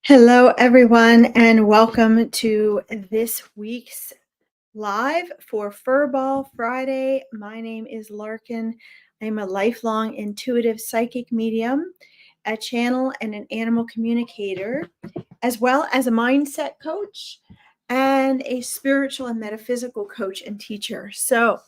Hello, everyone, and welcome to this week's live for Furball Friday. My name is Larkin. I'm a lifelong intuitive psychic medium, a channel, and an animal communicator, as well as a mindset coach and a spiritual and metaphysical coach and teacher. So,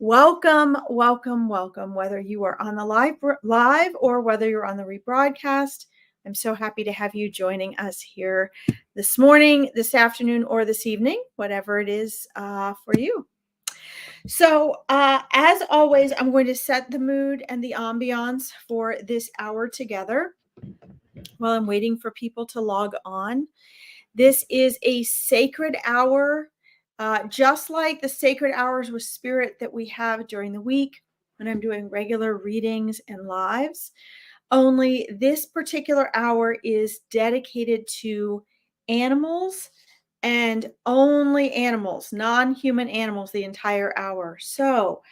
welcome, welcome, welcome, whether you are on the live or whether you're on the rebroadcast. I'm so happy to have you joining us here this morning, this afternoon, or this evening, whatever it is for you. So, as always, I'm going to set the mood and the ambiance for this hour together while I'm waiting for people to log on. This is a sacred hour, just like the sacred hours with spirit that we have during the week when I'm doing regular readings and lives. Only this particular hour is dedicated to animals and only animals, non-human animals, the entire hour. So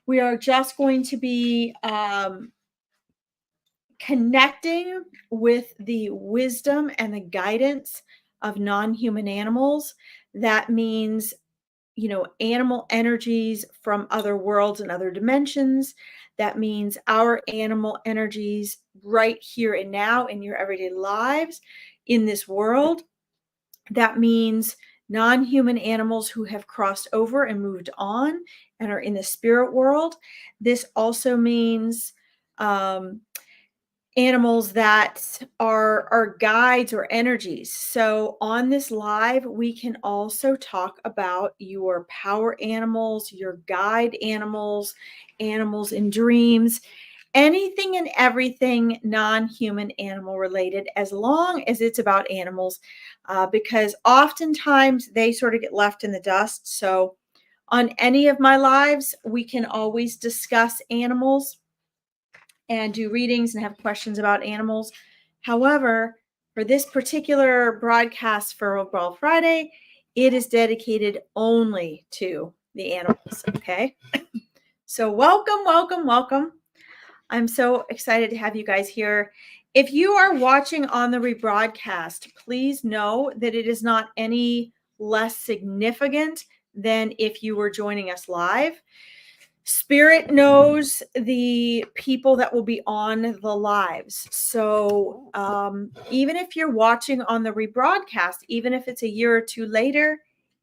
we are just going to be connecting with the wisdom and the guidance of non-human animals. That means, animal energies from other worlds and other dimensions. That means our animal energies right here and now in your everyday lives in this world. That means non-human animals who have crossed over and moved on and are in the spirit world. This also means animals that are guides or energies. So on this live, we can also talk about your power animals, your guide animals, animals in dreams, anything and everything non-human animal related, as long as it's about animals, because oftentimes they sort of get left in the dust. So on any of my lives, we can always discuss animals and do readings and have questions about animals. However, for this particular broadcast for Furball Friday, it is dedicated only to the animals. Okay. So welcome, welcome, welcome. I'm so excited to have you guys here. If you are watching on the rebroadcast, please know that it is not any less significant than if you were joining us live. Spirit knows the people that will be on the lives. So even if you're watching on the rebroadcast, even if it's a year or two later,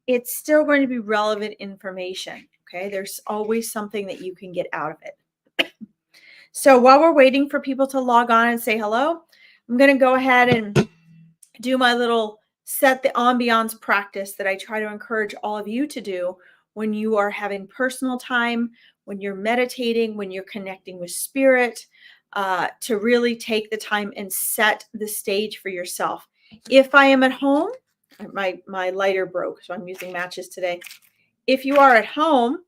it's still going to be relevant information. Okay. There's always something that you can get out of it. So while we're waiting for people to log on and say hello, I'm going to go ahead and do my little set the ambiance practice that I try to encourage all of you to do when you are having personal time, when you're meditating, when you're connecting with spirit, to really take the time and set the stage for yourself. If I am at home, my lighter broke, so I'm using matches today. If you are at home,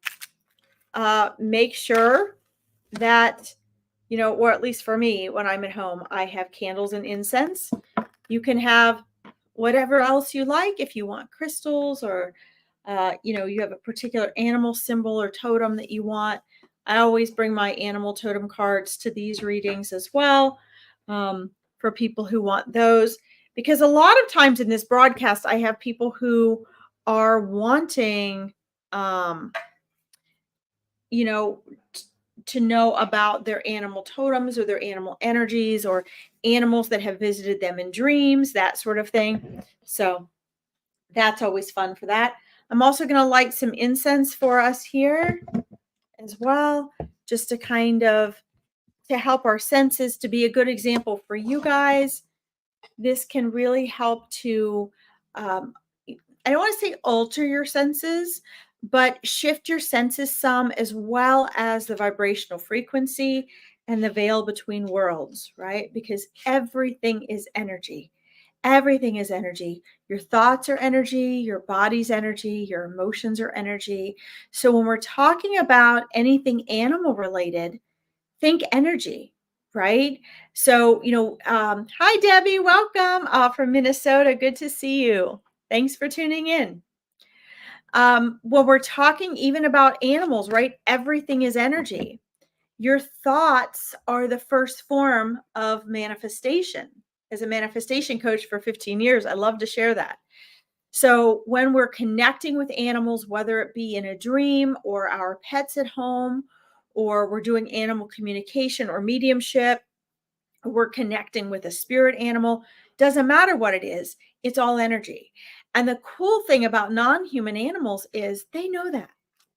make sure that, or at least for me, when I'm at home, I have candles and incense. You can have whatever else you like. If you want crystals or, you have a particular animal symbol or totem that you want. I always bring my animal totem cards to these readings as well, for people who want those. Because a lot of times in this broadcast, I have people who are wanting, to know about their animal totems or their animal energies or animals that have visited them in dreams, that sort of thing. So that's always fun for that. I'm also going to light some incense for us here as well, just to kind of to help our senses, to be a good example for you guys. This can really help to, I don't want to say alter your senses, but shift your senses some, as well as the vibrational frequency and the veil between worlds, right? Because everything is energy. Everything is energy. Your thoughts are energy, your body's energy, your emotions are energy. So when we're talking about anything animal related, think energy, right? So, hi, Debbie, welcome from Minnesota. Good to see you. Thanks for tuning in. When we're talking even about animals, right? Everything is energy. Your thoughts are the first form of manifestation. as a manifestation coach for 15 years. I love to share that. So when we're connecting with animals, whether it be in a dream or our pets at home, or we're doing animal communication or mediumship, we're connecting with a spirit animal, doesn't matter what it is, it's all energy. And the cool thing about non-human animals is they know that.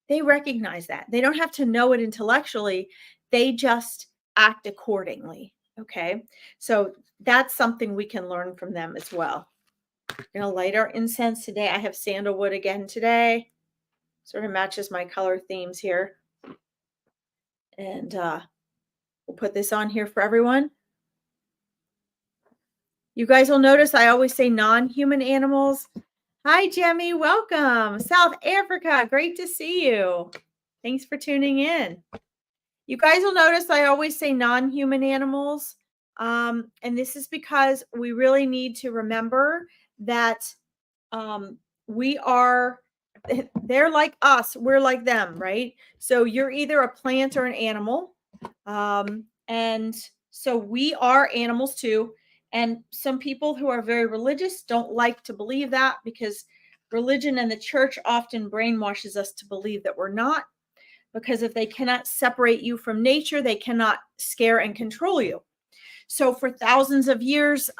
They recognize that. They don't have to know it intellectually. They just act accordingly. Okay. So that's something we can learn from them as well. We're going to light our incense today. I have sandalwood again today. Sort of matches my color themes here. And we'll put this on here for everyone. You guys will notice I always say non-human animals. Hi, Jemmy. Welcome. South Africa. Great to see you. Thanks for tuning in. You guys will notice I always say non-human animals. And this is because we really need to remember that they're like us, we're like them, right? So you're either a plant or an animal. And so we are animals too. And some people who are very religious don't like to believe that, because religion and the church often brainwashes us to believe that we're not, because if they cannot separate you from nature, they cannot scare and control you. So for thousands of years,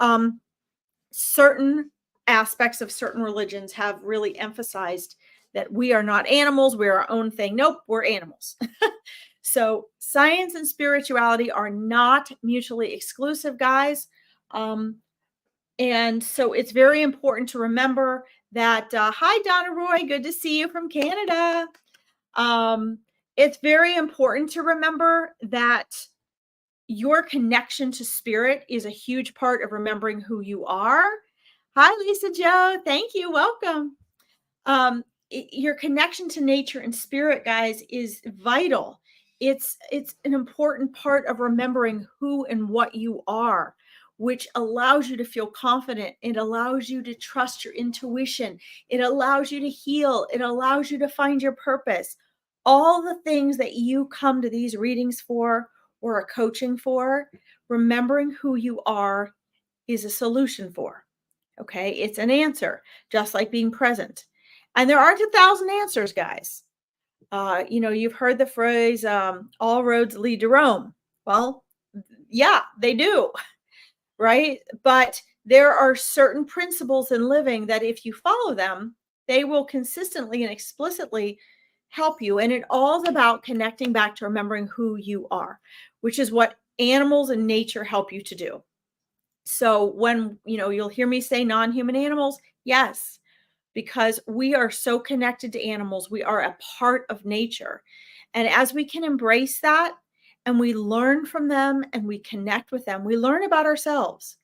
certain aspects of certain religions have really emphasized that we are not animals, we're our own thing. Nope, we're animals. So science and spirituality are not mutually exclusive, guys. And so it's very important to remember that, hi, Donna Roy, good to see you from Canada. It's very important to remember that your connection to spirit is a huge part of remembering who you are. Hi, Lisa Joe. Thank you. Welcome. Your connection to nature and spirit, guys, is vital. It's an important part of remembering who and what you are, which allows you to feel confident. It allows you to trust your intuition. It allows you to heal. It allows you to find your purpose. All the things that you come to these readings for or a coaching for, remembering who you are is a solution for. Okay, it's an answer, just like being present. And there aren't 1,000 answers, guys. You've heard the phrase, all roads lead to Rome. Well, yeah, they do, right? But there are certain principles in living that if you follow them, they will consistently and explicitly help you. And it all is about connecting back to remembering who you are, which is what animals and nature help you to do. So when, you'll hear me say non-human animals, yes, because we are so connected to animals. We are a part of nature. And as we can embrace that and we learn from them and we connect with them, we learn about ourselves.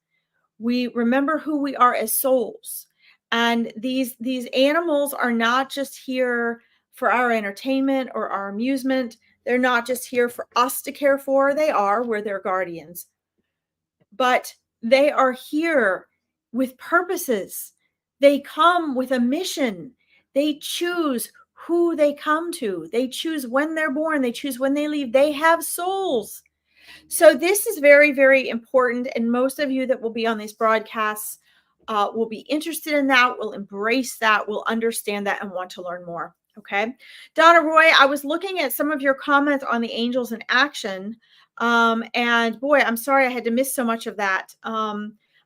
We remember who we are as souls. And these animals are not just here for our entertainment or our amusement. They're not just here for us to care for. We're their guardians. But they are here with purposes. They come with a mission. They choose who they come to. They choose when they're born. They choose when they leave. They have souls. So this is very, very important. And most of you that will be on these broadcasts will be interested in that, will embrace that, will understand that, and want to learn more. Okay. Donna Roy, I was looking at some of your comments on the angels in action. And boy, I'm sorry I had to miss so much of that.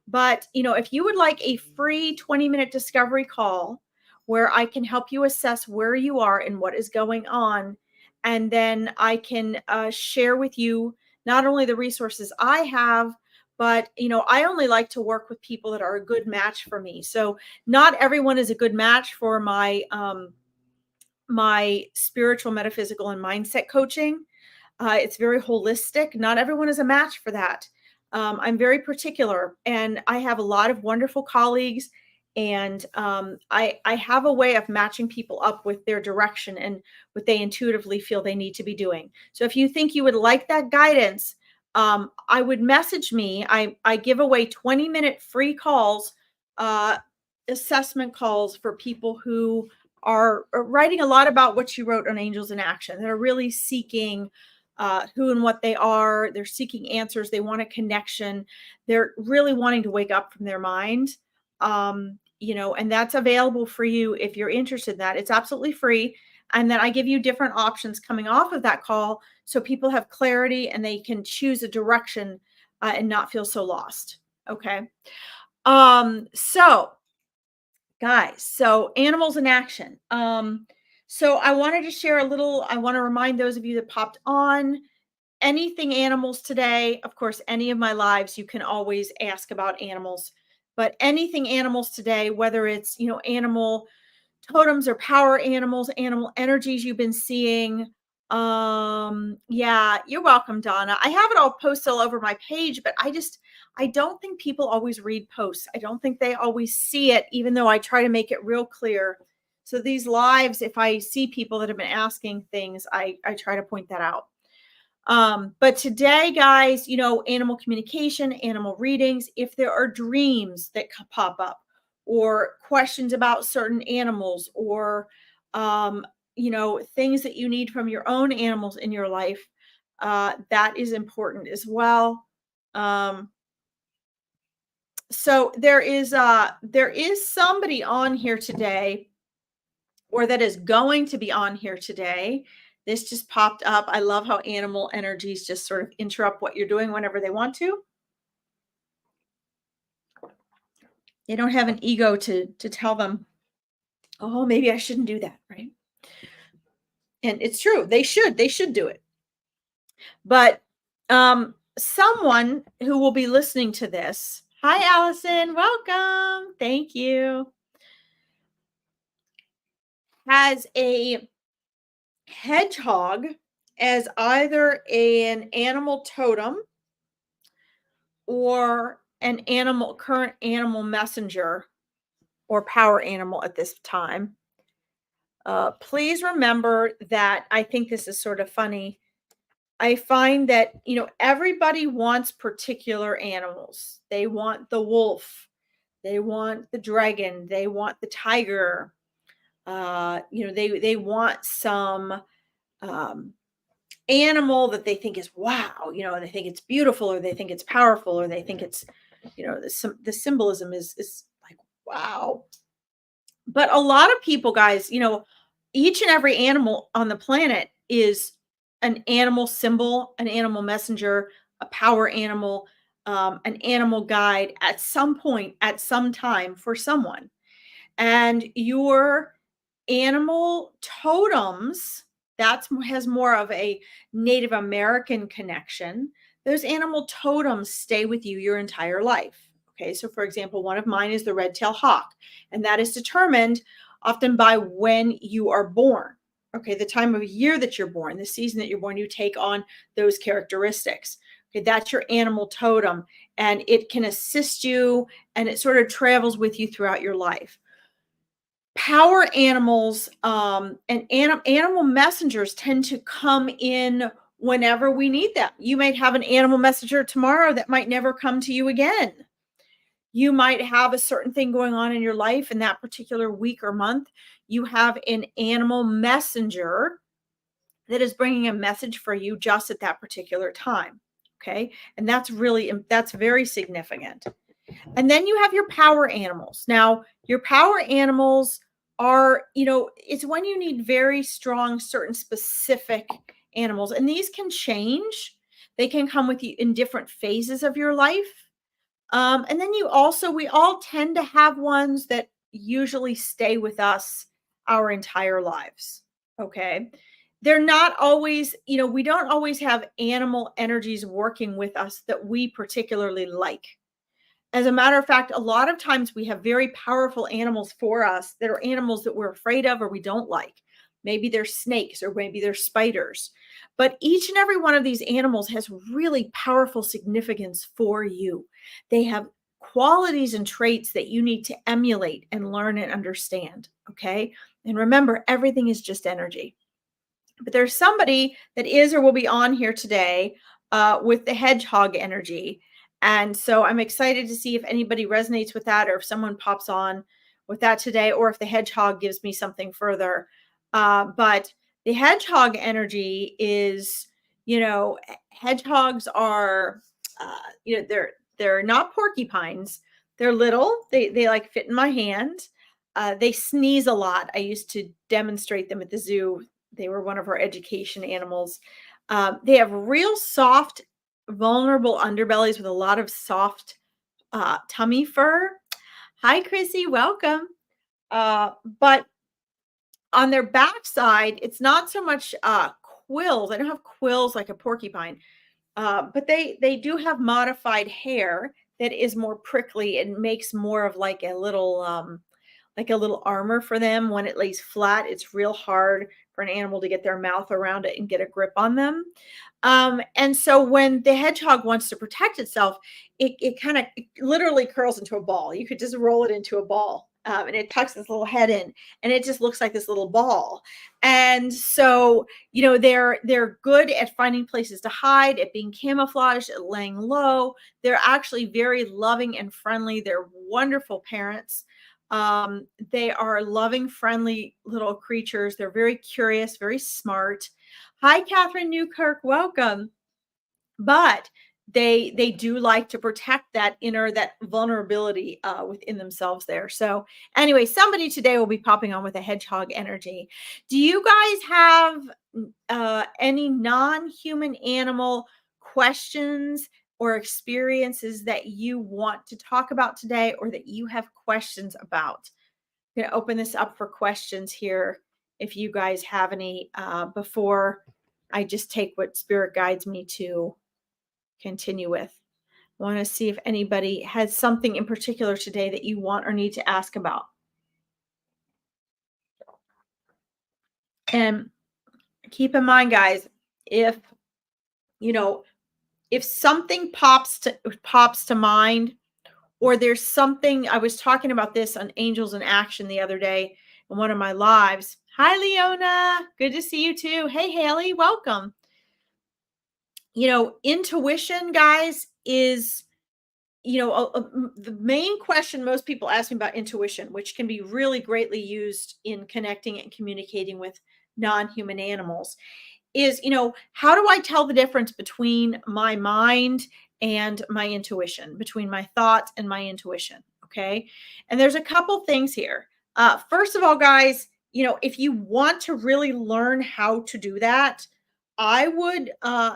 But if you would like a free 20-minute discovery call where I can help you assess where you are and what is going on, and then I can share with you not only the resources I have, but I only like to work with people that are a good match for me. So not everyone is a good match for my my spiritual, metaphysical, and mindset coaching. It's very holistic. Not everyone is a match for that. I'm very particular, and I have a lot of wonderful colleagues, and I have a way of matching people up with their direction and what they intuitively feel they need to be doing. So if you think you would like that guidance, I would message me. I give away 20-minute free calls, assessment calls for people who are writing a lot about what you wrote on Angels in Action, that are really seeking who and what they are. They're seeking answers. They want a connection. They're really wanting to wake up from their mind. And that's available for you if you're interested in that. It's absolutely free. And then I give you different options coming off of that call so people have clarity and they can choose a direction and not feel so lost. Okay. So guys, so animals in action. So I wanted to share a little, I want to remind those of you that popped on anything animals today. Of course, any of my lives, you can always ask about animals, but anything animals today, whether it's, animal totems or power animals, animal energies you've been seeing. Yeah, you're welcome, Donna. I have it all posted all over my page, but I don't think people always read posts. I don't think they always see it, even though I try to make it real clear. So these lives, if I see people that have been asking things, I try to point that out. But today, guys, animal communication, animal readings, if there are dreams that pop up or questions about certain animals or, things that you need from your own animals in your life, that is important as well. So there is somebody on here today, or that is going to be on here today. This just popped up. I love how animal energies just sort of interrupt what you're doing whenever they want to. They don't have an ego to tell them, oh, maybe I shouldn't do that, right? And it's true. They should do it. But someone who will be listening to this, hi, Allison, welcome. Thank you. Has a hedgehog as either an animal totem or an current animal messenger or power animal at this time. Please remember that I think this is sort of funny. I find that, everybody wants particular animals. They want the wolf, they want the dragon, they want the tiger. They want some animal that they think is wow, they think it's beautiful, or they think it's powerful, or they think it's, the symbolism is like wow. But a lot of people, guys, each and every animal on the planet is an animal symbol, an animal messenger, a power animal, an animal guide at some point, at some time for someone. And your animal totems, that has more of a Native American connection. Those animal totems stay with you your entire life. Okay, so for example, one of mine is the red-tailed hawk, and that is determined often by when you are born. Okay, the time of year that you're born, the season that you're born, you take on those characteristics. Okay, that's your animal totem, and it can assist you, and it sort of travels with you throughout your life. Power animals and animal messengers tend to come in whenever we need them. You might have an animal messenger tomorrow that might never come to you again. You might have a certain thing going on in your life in that particular week or month. You have an animal messenger that is bringing a message for you just at that particular time. Okay. And that's very significant. And then you have your power animals. Now, your power animals are, it's when you need very strong, certain specific animals. And these can change. They can come with you in different phases of your life. And then we all tend to have ones that usually stay with us our entire lives. Okay. They're not always, we don't always have animal energies working with us that we particularly like. As a matter of fact, a lot of times we have very powerful animals for us that are animals that we're afraid of or we don't like. Maybe they're snakes or maybe they're spiders. But each and every one of these animals has really powerful significance for you. They have qualities and traits that you need to emulate and learn and understand. Okay. And remember, everything is just energy. But there's somebody that is or will be on here today with the hedgehog energy. And so I'm excited to see if anybody resonates with that, or if someone pops on with that today, or if the hedgehog gives me something further. But the hedgehog energy is, Hedgehogs are, they're not porcupines. They're little. They like fit in my hand. They sneeze a lot. I used to demonstrate them at the zoo. They were one of our education animals. They have real soft, vulnerable underbellies with a lot of soft tummy fur. Hi, Chrissy. Welcome. But on their backside, it's not so much quills. They don't have quills like a porcupine, but they do have modified hair that is more prickly and makes more of like a little armor for them. When it lays flat, it's real hard for an animal to get their mouth around it and get a grip on them. And so when the hedgehog wants to protect itself, it kind of literally curls into a ball. You could just roll it into a ball. And it tucks its little head in, and it just looks like this little ball. And so, they're good at finding places to hide, at being camouflaged, at laying low. They're actually very loving and friendly. They're wonderful parents. They are loving, friendly little creatures. They're very curious, very smart. Hi, Catherine Newkirk. Welcome. But they do like to protect that vulnerability within themselves there. So anyway, somebody today will be popping on with a hedgehog energy. Do you guys have any non-human animal questions or experiences that you want to talk about today, or that you have questions about? I'm going to open this up for questions here if you guys have any before I just take what spirit guides me to continue with. I want to see if anybody has something in particular today that you want or need to ask about. And keep in mind, guys, if something pops to mind, or there's something, I was talking about this on Angels in Action the other day in one of my lives. Hi, Leona. Good to see you too. Hey, Haley. Welcome. Intuition, guys, is, the main question most people ask me about intuition, which can be really greatly used in connecting and communicating with non-human animals, is, how do I tell the difference between my mind and my intuition, between my thoughts and my intuition? Okay. And there's a couple things here. First of all, guys, if you want to really learn how to do that, I would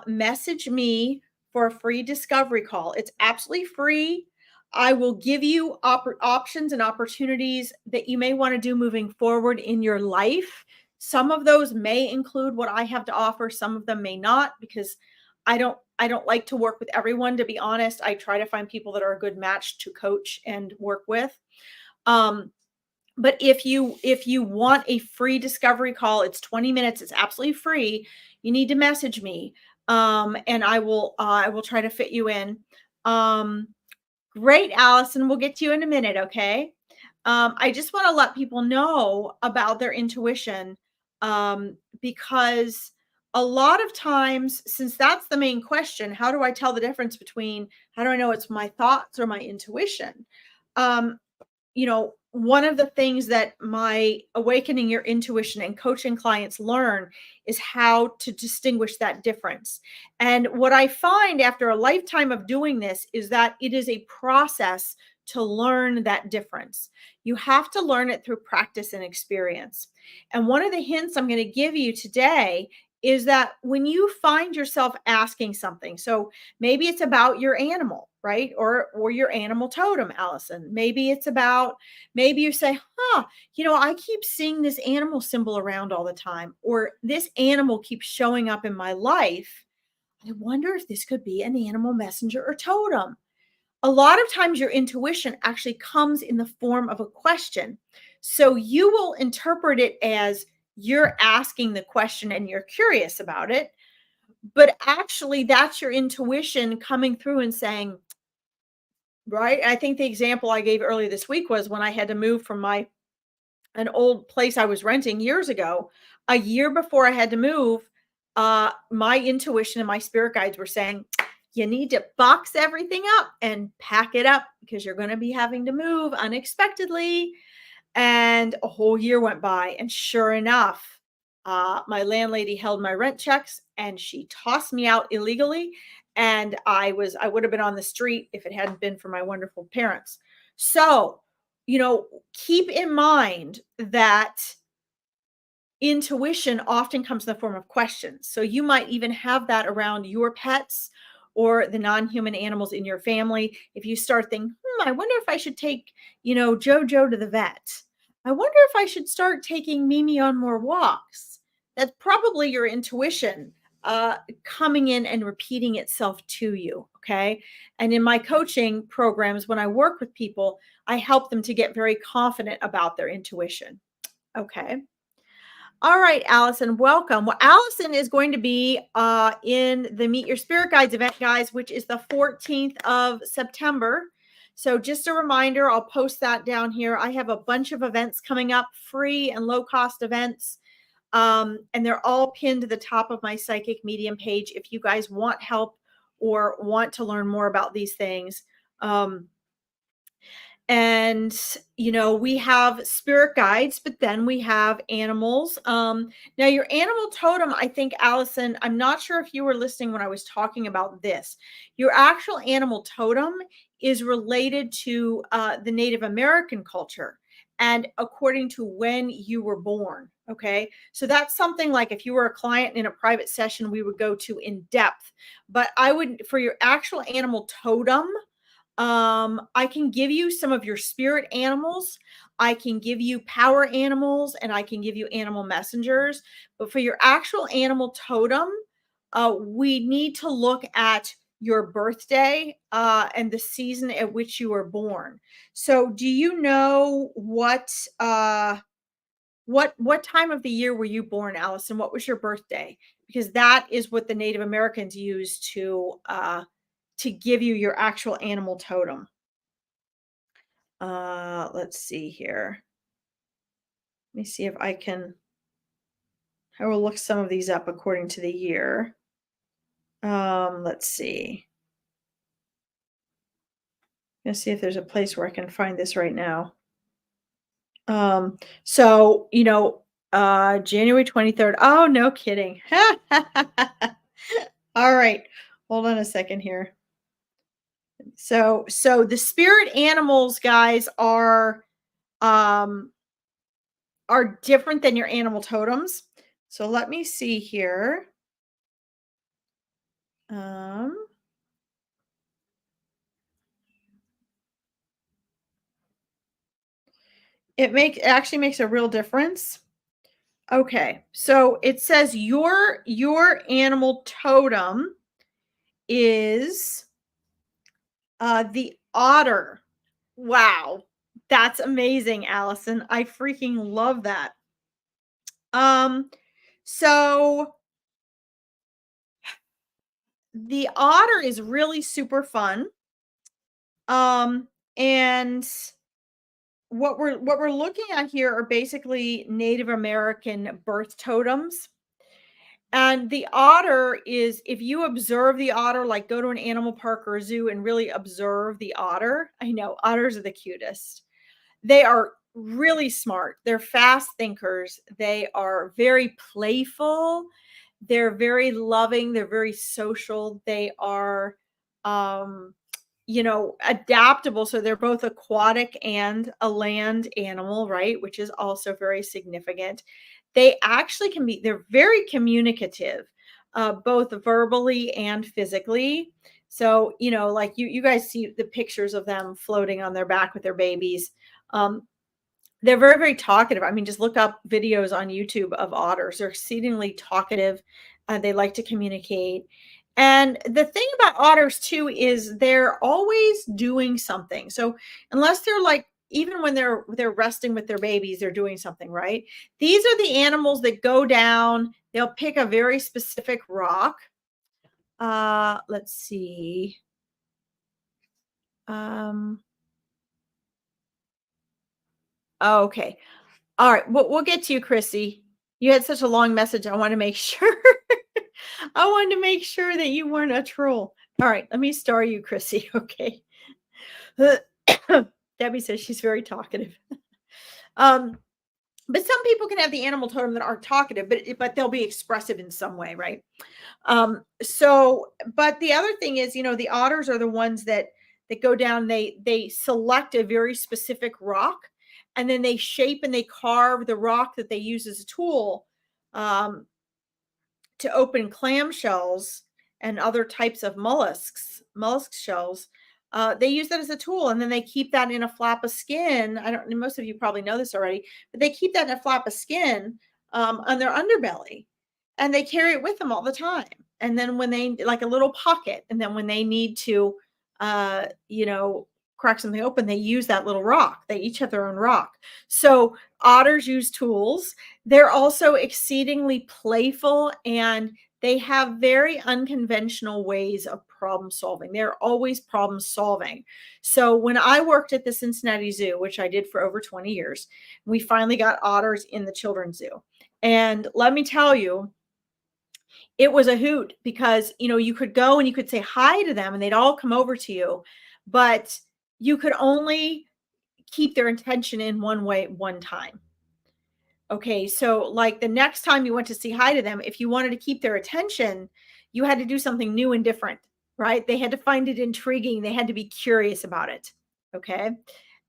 message me for a free discovery call. It's absolutely free. I will give you options and opportunities that you may want to do moving forward in your life. Some of those may include what I have to offer. Some of them may not, because I don't like to work with everyone, to be honest. I try to find people that are a good match to coach and work with. But if you want a free discovery call, it's 20 minutes. It's absolutely free. You need to message me, and I will try to fit you in. Great, Allison. We'll get to you in a minute. Okay. I just want to let people know about their intuition, because a lot of times, since that's the main question, how do I tell the difference between, how do I know it's my thoughts or my intuition? One of the things that my Awakening Your Intuition and coaching clients learn is how to distinguish that difference. And what I find after a lifetime of doing this is that it is a process to learn that difference. You have to learn it through practice and experience. And one of the hints I'm going to give you today is that when you find yourself asking something, so maybe it's about your animal, right? Or your animal totem, Allison. Maybe you say, I keep seeing this animal symbol around all the time, or this animal keeps showing up in my life. I wonder if this could be an animal messenger or totem. A lot of times your intuition actually comes in the form of a question. So you will interpret it as you're asking the question and you're curious about it. But actually, that's your intuition coming through and saying, right? I think the example I gave earlier this week was when I had to move from an old place I was renting years ago. A year before I had to move, my intuition and my spirit guides were saying, you need to box everything up and pack it up, because you're going to be having to move unexpectedly. And a whole year went by, and sure enough, my landlady held my rent checks and she tossed me out illegally. And I would have been on the street if it hadn't been for my wonderful parents. So, keep in mind that intuition often comes in the form of questions. So you might even have that around your pets or the non-human animals in your family. If you start thinking, I wonder if I should take, Jojo to the vet. I wonder if I should start taking Mimi on more walks. That's probably your intuition coming in and repeating itself to you. Okay. And in my coaching programs, when I work with people, I help them to get very confident about their intuition. Okay. All right, Allison, welcome. Well, Allison is going to be in the Meet Your Spirit Guides event, guys, which is the 14th of September. So just a reminder, I'll post that down here. I have a bunch of events coming up, free and low-cost events, and they're all pinned to the top of my Psychic Medium page if you guys want help or want to learn more about these things. And we have spirit guides, but then we have animals. Now your animal totem, I think, Allison, I'm not sure if you were listening when I was talking about this. Your actual animal totem is related to the Native American culture and according to when you were born. Okay, so that's something like if you were a client in a private session, we would go to in depth. But I would, for your actual animal totem, I can give you some of your spirit animals. I can give you power animals, and I can give you animal messengers. But for your actual animal totem, we need to look at your birthday and the season at which you were born. So, do you know what time of the year were you born, Allison? What was your birthday? Because that is what the Native Americans used to give you your actual animal totem. Let's see here. Let me see if I will look some of these up according to the year. Let's see. Let's see if there's a place where I can find this right now. So, January 23rd. Oh, no kidding. All right. Hold on a second here. So the spirit animals, guys, are different than your animal totems. So let me see here. It actually makes a real difference. Okay, so it says your animal totem is the otter. Wow, that's amazing, Allison. I freaking love that. So the otter is really super fun. And what we're looking at here are basically Native American birth totems. And the otter is, if you observe the otter, like go to an animal park or a zoo and really observe the otter. I know otters are the cutest. They are really smart. They're fast thinkers. They are very playful. They're very loving. They're very social. They are, adaptable. So they're both aquatic and a land animal, right? Which is also very significant. They actually they're very communicative, both verbally and physically. So, like you guys see the pictures of them floating on their back with their babies. They're very, very talkative. I mean, just look up videos on YouTube of otters. They're exceedingly talkative. They like to communicate. And the thing about otters too is they're always doing something. So unless they're like, even when they're resting with their babies, they're doing something, right? These are the animals that go down. They'll pick a very specific rock. Let's see. Okay. All right. We'll get to you, Chrissy. You had such a long message. I want to make sure. I wanted to make sure that you weren't a troll. All right. Let me star you, Chrissy. Okay. Debbie says she's very talkative. But some people can have the animal totem that aren't talkative, but they'll be expressive in some way, right? But the other thing is, the otters are the ones that go down. They select a very specific rock, and then they shape and they carve the rock that they use as a tool. Um, to open clamshells and other types of mollusk shells. They use that as a tool, and then they keep that in a flap of skin. I don't. Most of you probably know this already, but they keep that in a flap of skin on their underbelly, and they carry it with them all the time. And then when they like a little pocket, and then when they need to, uh, you know, crack something open, they use that little rock. They each have their own rock. So otters use tools. They're also exceedingly playful, and they have very unconventional ways of problem solving. They're always problem solving. So when I worked at the Cincinnati Zoo, which I did for over 20 years, we finally got otters in the children's zoo. And let me tell you, it was a hoot because, you could go and you could say hi to them and they'd all come over to you, but you could only keep their attention in one way at one time. Okay, so like the next time you went to say hi to them, if you wanted to keep their attention, you had to do something new and different, right? They had to find it intriguing. They had to be curious about it. Okay.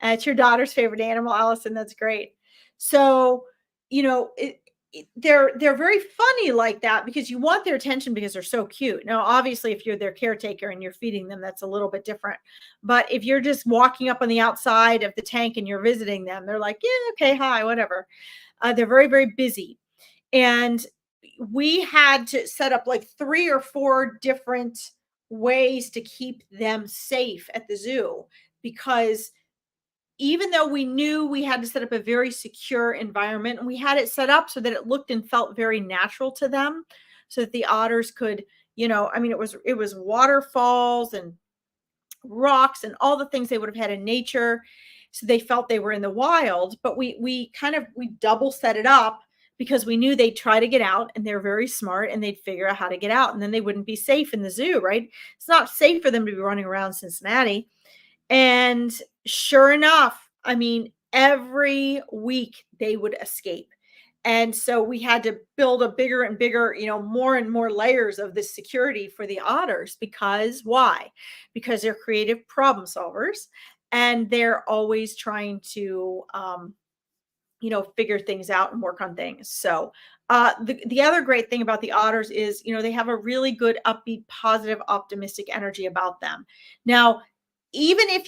It's your daughter's favorite animal, Allison. That's great. So, they're very funny like that because you want their attention because they're so cute. Now, obviously, if you're their caretaker and you're feeding them, that's a little bit different. But if you're just walking up on the outside of the tank and you're visiting them, they're like, yeah, okay, hi, whatever. They're very, very busy. And we had to set up like 3 or 4 different ways to keep them safe at the zoo, because even though we knew we had to set up a very secure environment, and we had it set up so that it looked and felt very natural to them, so that the otters could, I mean, it was waterfalls and rocks and all the things they would have had in nature, so they felt they were in the wild. But we double set it up because we knew they'd try to get out, and they're very smart, and they'd figure out how to get out, and then they wouldn't be safe in the zoo, right? It's not safe for them to be running around Cincinnati. And sure enough, I mean, every week they would escape. And so we had to build a bigger and bigger, more and more layers of this security for the otters. Because why? Because they're creative problem solvers, and they're always trying to, figure things out and work on things. So, the other great thing about the otters is, they have a really good, upbeat, positive, optimistic energy about them. Now, even if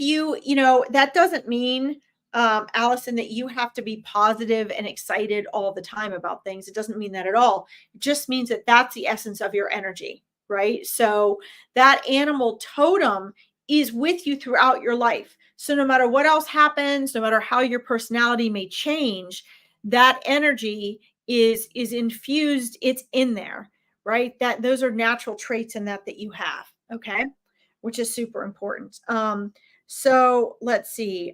that doesn't mean, Allison, that you have to be positive and excited all the time about things. It doesn't mean that at all. It just means that that's the essence of your energy, right? So that animal totem is with you throughout your life. So no matter what else happens, no matter how your personality may change, that energy is infused. It's in there, right? That those are natural traits in that you have. Okay, which is super important. So let's see.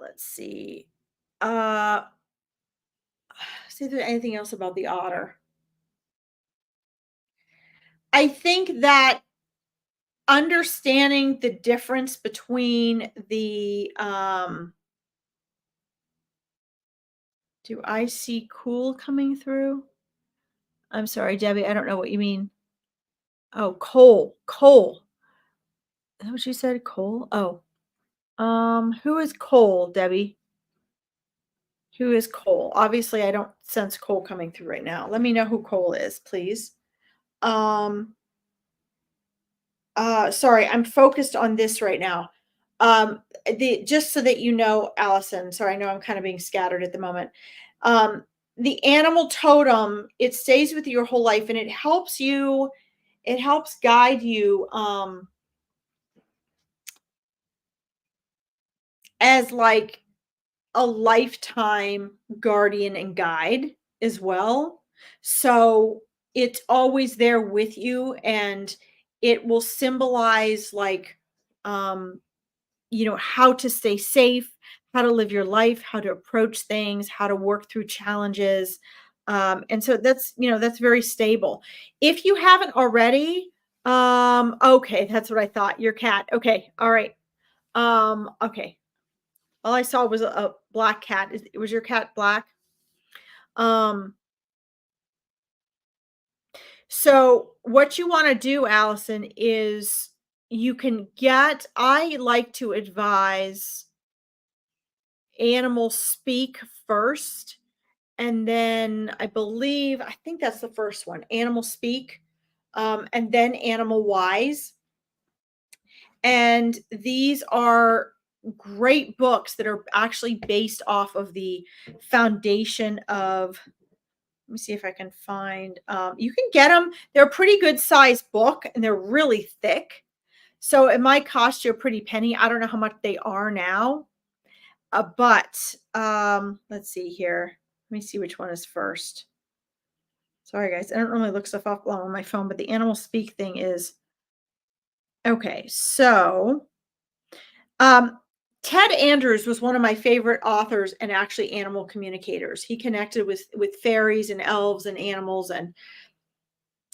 Let's see. Uh, see if there's anything else about the otter. I think that understanding the difference between the do I see cool coming through? I'm sorry, Debbie, I don't know what you mean. Oh, coal. Coal. Is that what you said? Coal? Oh. Who is coal, Debbie? Who is Cole? Obviously, I don't sense Cole coming through right now. Let me know who Cole is, please. Um, sorry, I'm focused on this right now. The just so that you know, Allison, sorry, I know I'm kind of being scattered at the moment. Um, the animal totem, it stays with you your whole life, and it helps guide you as like a lifetime guardian and guide as well. So it's always there with you, and it will symbolize like, um, how to stay safe, how to live your life, how to approach things, how to work through challenges. And so that's very stable. If you haven't already, okay, that's what I thought. Your cat. Okay. All right. Okay. All I saw was a black cat. Was your cat black? Um, so what you want to do, Allison, is I like to advise animal speak first. And then I think that's the first one, animal speak, and then animal wise. And these are great books that are actually based off of the foundation of, let me see if I can find, you can get them. They're a pretty good sized book and they're really thick. So it might cost you a pretty penny. I don't know how much they are now. But let's see here. Let me see which one is first. Sorry, guys. I don't normally look stuff up on my phone, but the animal speak thing is okay. So, um, Ted Andrews was one of my favorite authors and actually animal communicators. He connected with fairies and elves and animals, and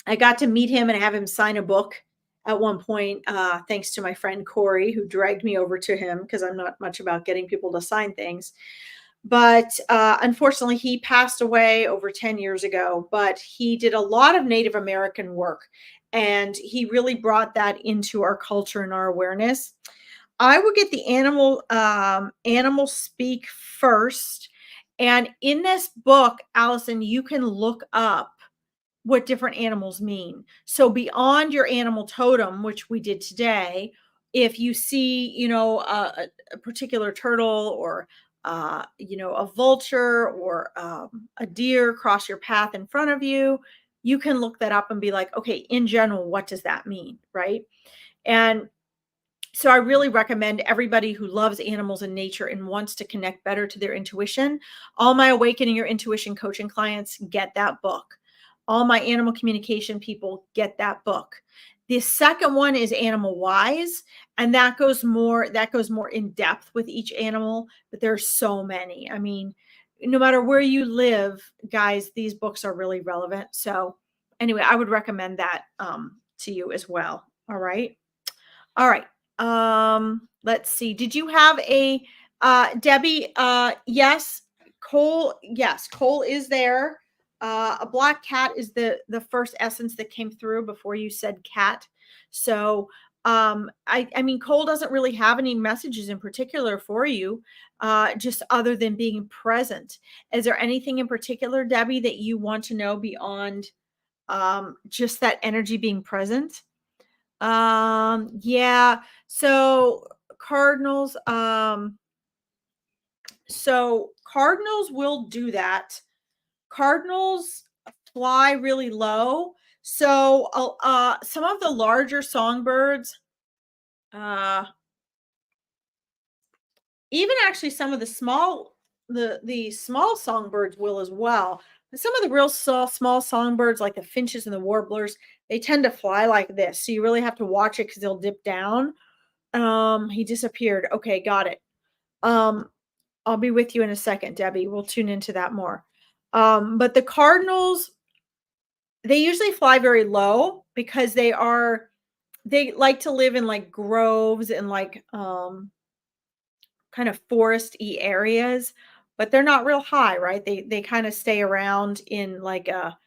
I got to meet him and have him sign a book at one point, thanks to my friend Corey, who dragged me over to him because I'm not much about getting people to sign things. But unfortunately, he passed away over 10 years ago. But he did a lot of Native American work, and he really brought that into our culture and our awareness. I would get the animal speak first. And in this book, Allison, you can look up what different animals mean. So beyond your animal totem, which we did today, if you see, a particular turtle or a vulture or a deer cross your path in front of you, you can look that up and be like, okay, in general, what does that mean, right? And so I really recommend everybody who loves animals and nature and wants to connect better to their intuition. All my Awakening Your Intuition coaching clients get that book. All my animal communication people get that book. The second one is Animal Wise, and that goes more in depth with each animal, but there's so many. I mean, no matter where you live, guys, these books are really relevant. So anyway, I would recommend that to you as well. All right. All right. Let's see. Did you have a Debbie? Yes. Yes, Cole is there. A black cat is the first essence that came through before you said cat. So I mean Cole doesn't really have any messages in particular for you, just other than being present. Is there anything in particular, Debbie, that you want to know beyond just that energy being present? Yeah. So cardinals, cardinals will do that. Cardinals fly really low. So, some of the larger songbirds, uh, even actually some of the small songbirds will as well. But some of the real small songbirds, like the finches and the warblers, they tend to fly like this. So you really have to watch it because they'll dip down. He disappeared. Okay, got it. Um, I'll be with you in a second, Debbie. We'll tune into that more. But the cardinals, they usually fly very low because they like to live in like groves and like kind of foresty areas, but they're not real high, right? They kind of stay around in like a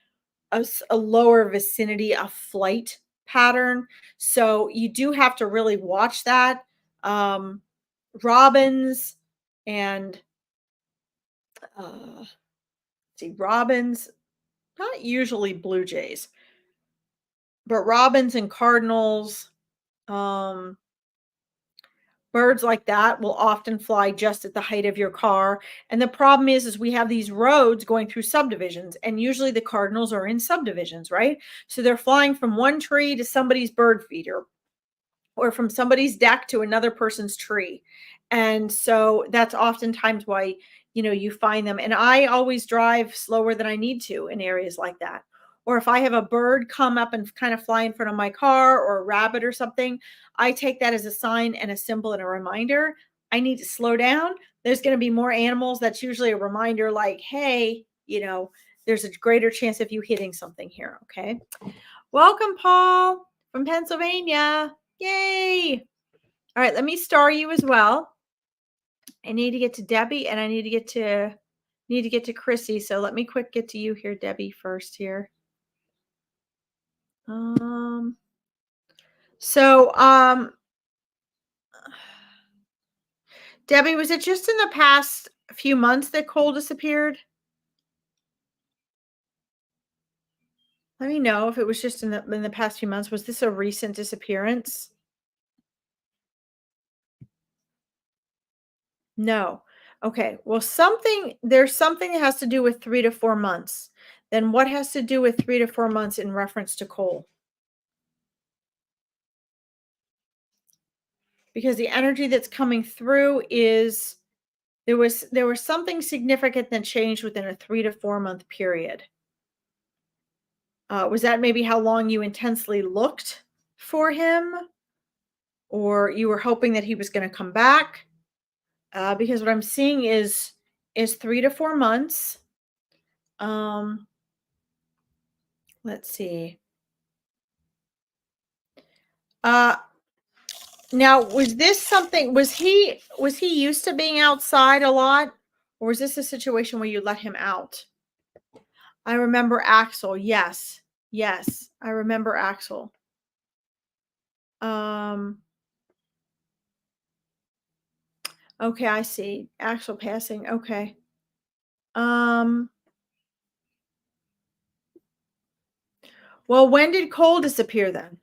lower vicinity, a flight pattern. So you do have to really watch that. Um, robins and see robins, not usually blue jays, but robins and cardinals, um, birds like that will often fly just at the height of your car. And the problem is we have these roads going through subdivisions, and usually the cardinals are in subdivisions, right? So they're flying from one tree to somebody's bird feeder or from somebody's deck to another person's tree. And so that's oftentimes why, you find them. And I always drive slower than I need to in areas like that. Or if I have a bird come up and kind of fly in front of my car or a rabbit or something, I take that as a sign and a symbol and a reminder. I need to slow down. There's going to be more animals. That's usually a reminder like, hey, there's a greater chance of you hitting something here. Okay. Welcome, Paul from Pennsylvania. Yay. All right, let me star you as well. I need to get to Debbie and I need to get to Chrissy. So let me quick get to you here, Debbie, first here. Um so Debbie, was it just in the past few months that Cole disappeared? Let me know if it was just in the past few months. Was this a recent disappearance? No. Okay. Well, there's something that has to do with 3 to 4 months. Then what has to do with 3 to 4 months in reference to Cole? Because the energy that's coming through is there was something significant that changed within a 3 to 4 month period. Was that maybe how long you intensely looked for him, or you were hoping that he was going to come back? Because what I'm seeing is 3 to 4 months. Um, let's see. Uh, Now, was he used to being outside a lot, or was this a situation where you let him out? I remember Axel. Yes. Yes, I remember Axel. Um, okay, I see. Axel passing. Okay. Um, well, when did Cole disappear then?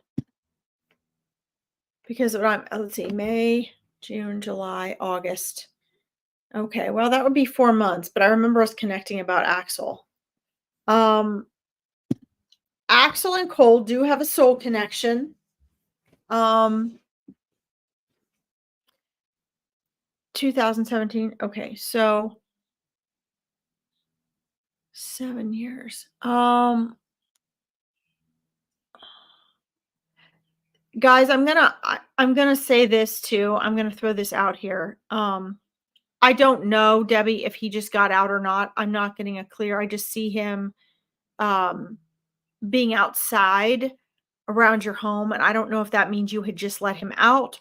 Because let's see, May, June, July, August. Okay, well, that would be 4 months, but I remember us connecting about Axel. Um, Axel and Cole do have a soul connection. 2017. Okay, so 7 years. Guys, I'm gonna say this too. I'm gonna throw this out here. I don't know, Debbie, if he just got out or not. I'm not getting a clear. I just see him um being outside around your home, and I don't know if that means you had just let him out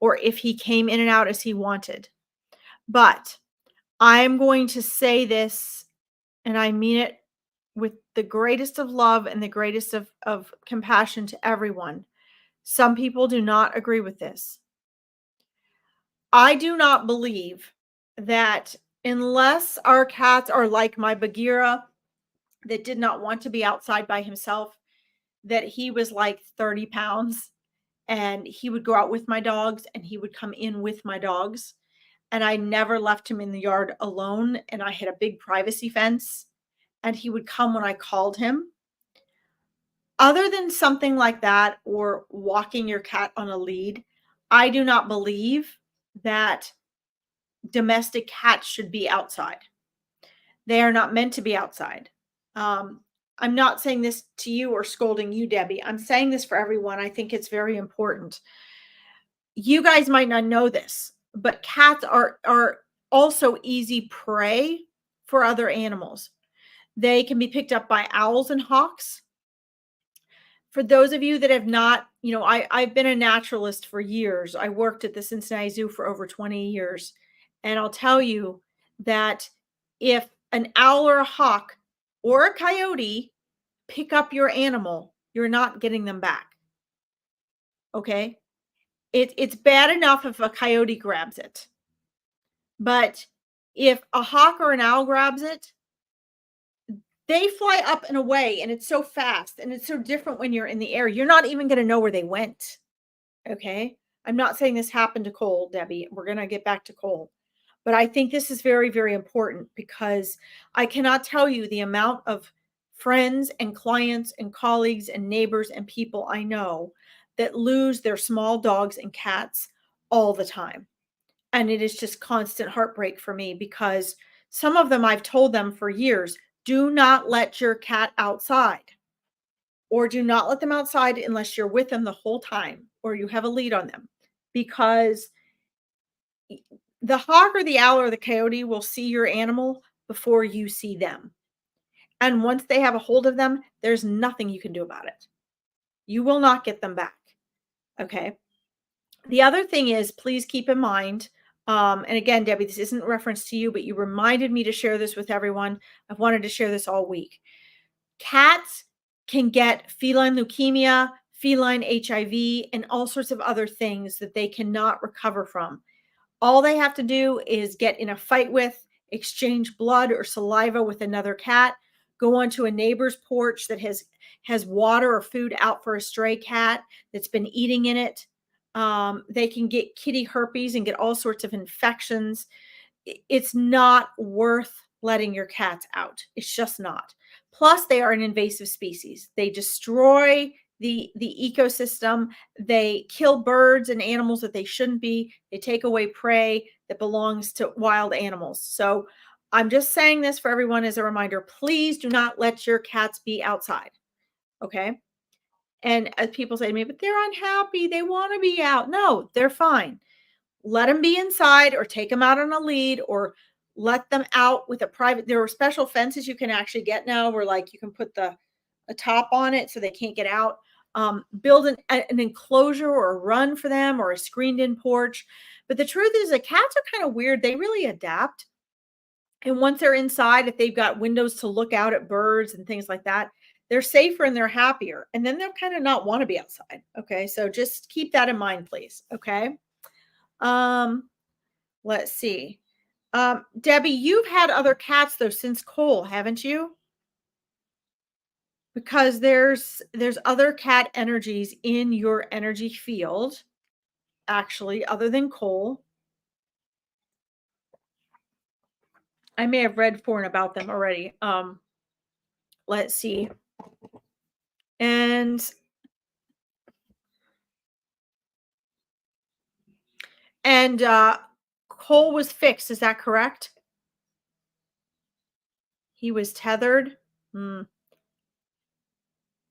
or if he came in and out as he wanted. But I'm going to say this, and I mean it with the greatest of love and the greatest of compassion to everyone. Some people do not agree with this. I do not believe that unless our cats are like my Bagheera that did not want to be outside by himself, that he was like 30 pounds and he would go out with my dogs and he would come in with my dogs. And I never left him in the yard alone. And I had a big privacy fence and he would come when I called him. Other than something like that or walking your cat on a lead, I do not believe that domestic cats should be outside. They are not meant to be outside. Um, I'm not saying this to you or scolding you, Debbie. I'm saying this for everyone. I think it's very important. You guys might not know this, but cats are also easy prey for other animals. They can be picked up by owls and hawks. For those of you that have not, I've been a naturalist for years. I worked at the Cincinnati Zoo for over 20 years. And I'll tell you that if an owl or a hawk or a coyote pick up your animal, you're not getting them back. Okay? It's bad enough if a coyote grabs it. But if a hawk or an owl grabs it, they fly up and away, and it's so fast and it's so different when you're in the air. You're not even going to know where they went. Okay. I'm not saying this happened to Cole, Debbie. We're going to get back to Cole. But I think this is very, very important because I cannot tell you the amount of friends and clients and colleagues and neighbors and people I know that lose their small dogs and cats all the time. And it is just constant heartbreak for me because some of them I've told them for years, do not let your cat outside or do not let them outside unless you're with them the whole time or you have a lead on them because the hawk or the owl or the coyote will see your animal before you see them. And once they have a hold of them, there's nothing you can do about it. You will not get them back. Okay. The other thing is, please keep in mind, and again, Debbie, this isn't reference to you, but you reminded me to share this with everyone. I've wanted to share this all week. Cats can get feline leukemia, feline HIV, and all sorts of other things that they cannot recover from. All they have to do is get in a fight with, exchange blood or saliva with another cat, go onto a neighbor's porch that has water or food out for a stray cat that's been eating in it. They can get kitty herpes and get all sorts of infections. It's not worth letting your cats out. It's just not. Plus, they are an invasive species. They destroy the ecosystem. They kill birds and animals that they shouldn't be. They take away prey that belongs to wild animals. So I'm just saying this for everyone as a reminder. Please do not let your cats be outside. Okay. And as people say to me, but they're unhappy. They want to be out. No, they're fine. Let them be inside or take them out on a lead or let them out with a private. There are special fences you can actually get now where like you can put a top on it so they can't get out. Build an enclosure or a run for them or a screened in porch. But the truth is that cats are kind of weird. They really adapt. And once they're inside, if they've got windows to look out at birds and things like that, they're safer and they're happier. And then they'll kind of not want to be outside. Okay. So just keep that in mind, please. Okay. Um, let's see. Debbie, you've had other cats though since Cole, haven't you? Because there's other cat energies in your energy field, actually, other than Cole. I may have read for and about them already. Let's see. And Cole was fixed, is that correct? He was tethered. Mm,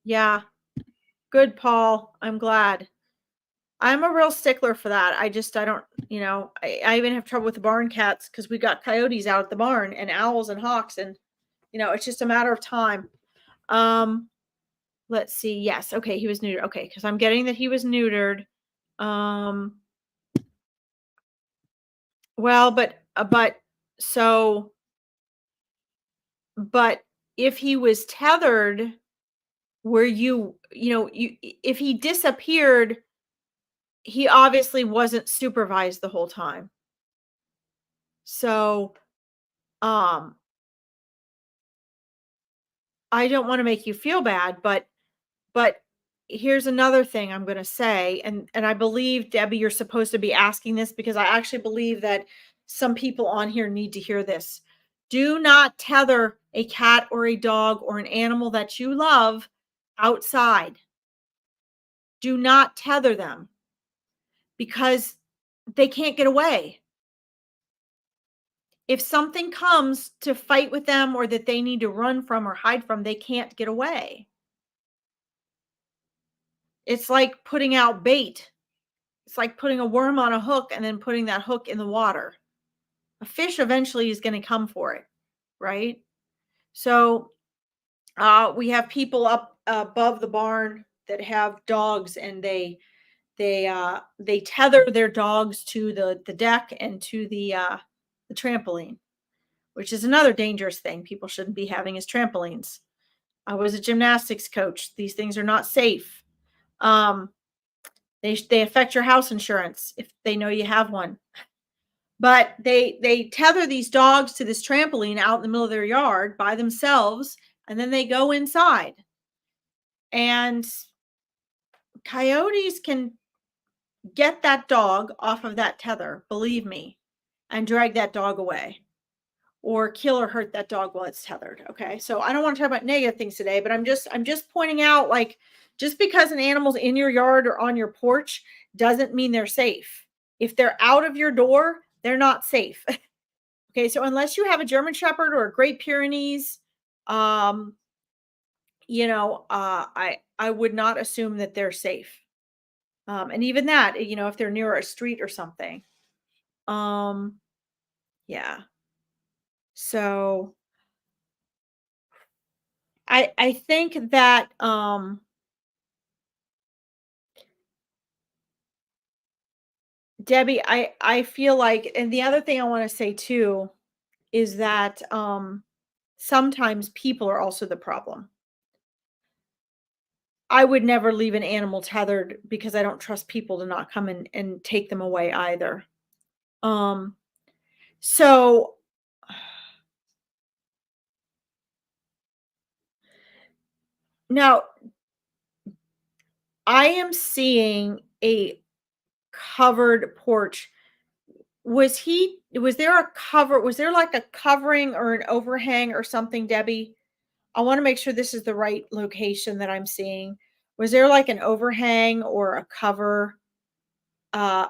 yeah. Good, Paul. I'm glad. I'm a real stickler for that. I don't, I even have trouble with the barn cats because we got coyotes out at the barn and owls and hawks, and it's just a matter of time. Um, let's see. Yes, okay, he was neutered. Okay, because I'm getting that he was neutered. Um, well, so, but if he was tethered, were if he disappeared, he obviously wasn't supervised the whole time. So, um, I don't want to make you feel bad, but here's another thing I'm going to say, and I believe Debbie, you're supposed to be asking this because I actually believe that some people on here need to hear this. Do not tether a cat or a dog or an animal that you love outside. Do not tether them because they can't get away. If something comes to fight with them or that they need to run from or hide from, they can't get away. It's like putting out bait. It's like putting a worm on a hook and then putting that hook in the water. A fish eventually is going to come for it, right? So we have people up above the barn that have dogs, and they tether their dogs to the deck and to the trampoline, which is another dangerous thing people shouldn't be having is trampolines. I was a gymnastics coach. These things are not safe. Um, they affect your house insurance if they know you have one. But they tether these dogs to this trampoline out in the middle of their yard by themselves, and then they go inside. And coyotes can get that dog off of that tether, believe me, and drag that dog away or kill or hurt that dog while it's tethered. Okay. So I don't want to talk about negative things today, but I'm just pointing out, like, just because an animal's in your yard or on your porch doesn't mean they're safe. If they're out of your door, they're not safe. Okay, so unless you have a German Shepherd or a Great Pyrenees, um, I would not assume that they're safe. And even that, if they're near a street or something. Um, yeah. So I think that Debbie, I feel like, and the other thing I want to say too is that sometimes people are also the problem. I would never leave an animal tethered because I don't trust people to not come and take them away either. Um, so now I am seeing a covered porch. Was there a cover? Was there like a covering or an overhang or something, Debbie? I want to make sure this is the right location that I'm seeing. Was there like an overhang or a cover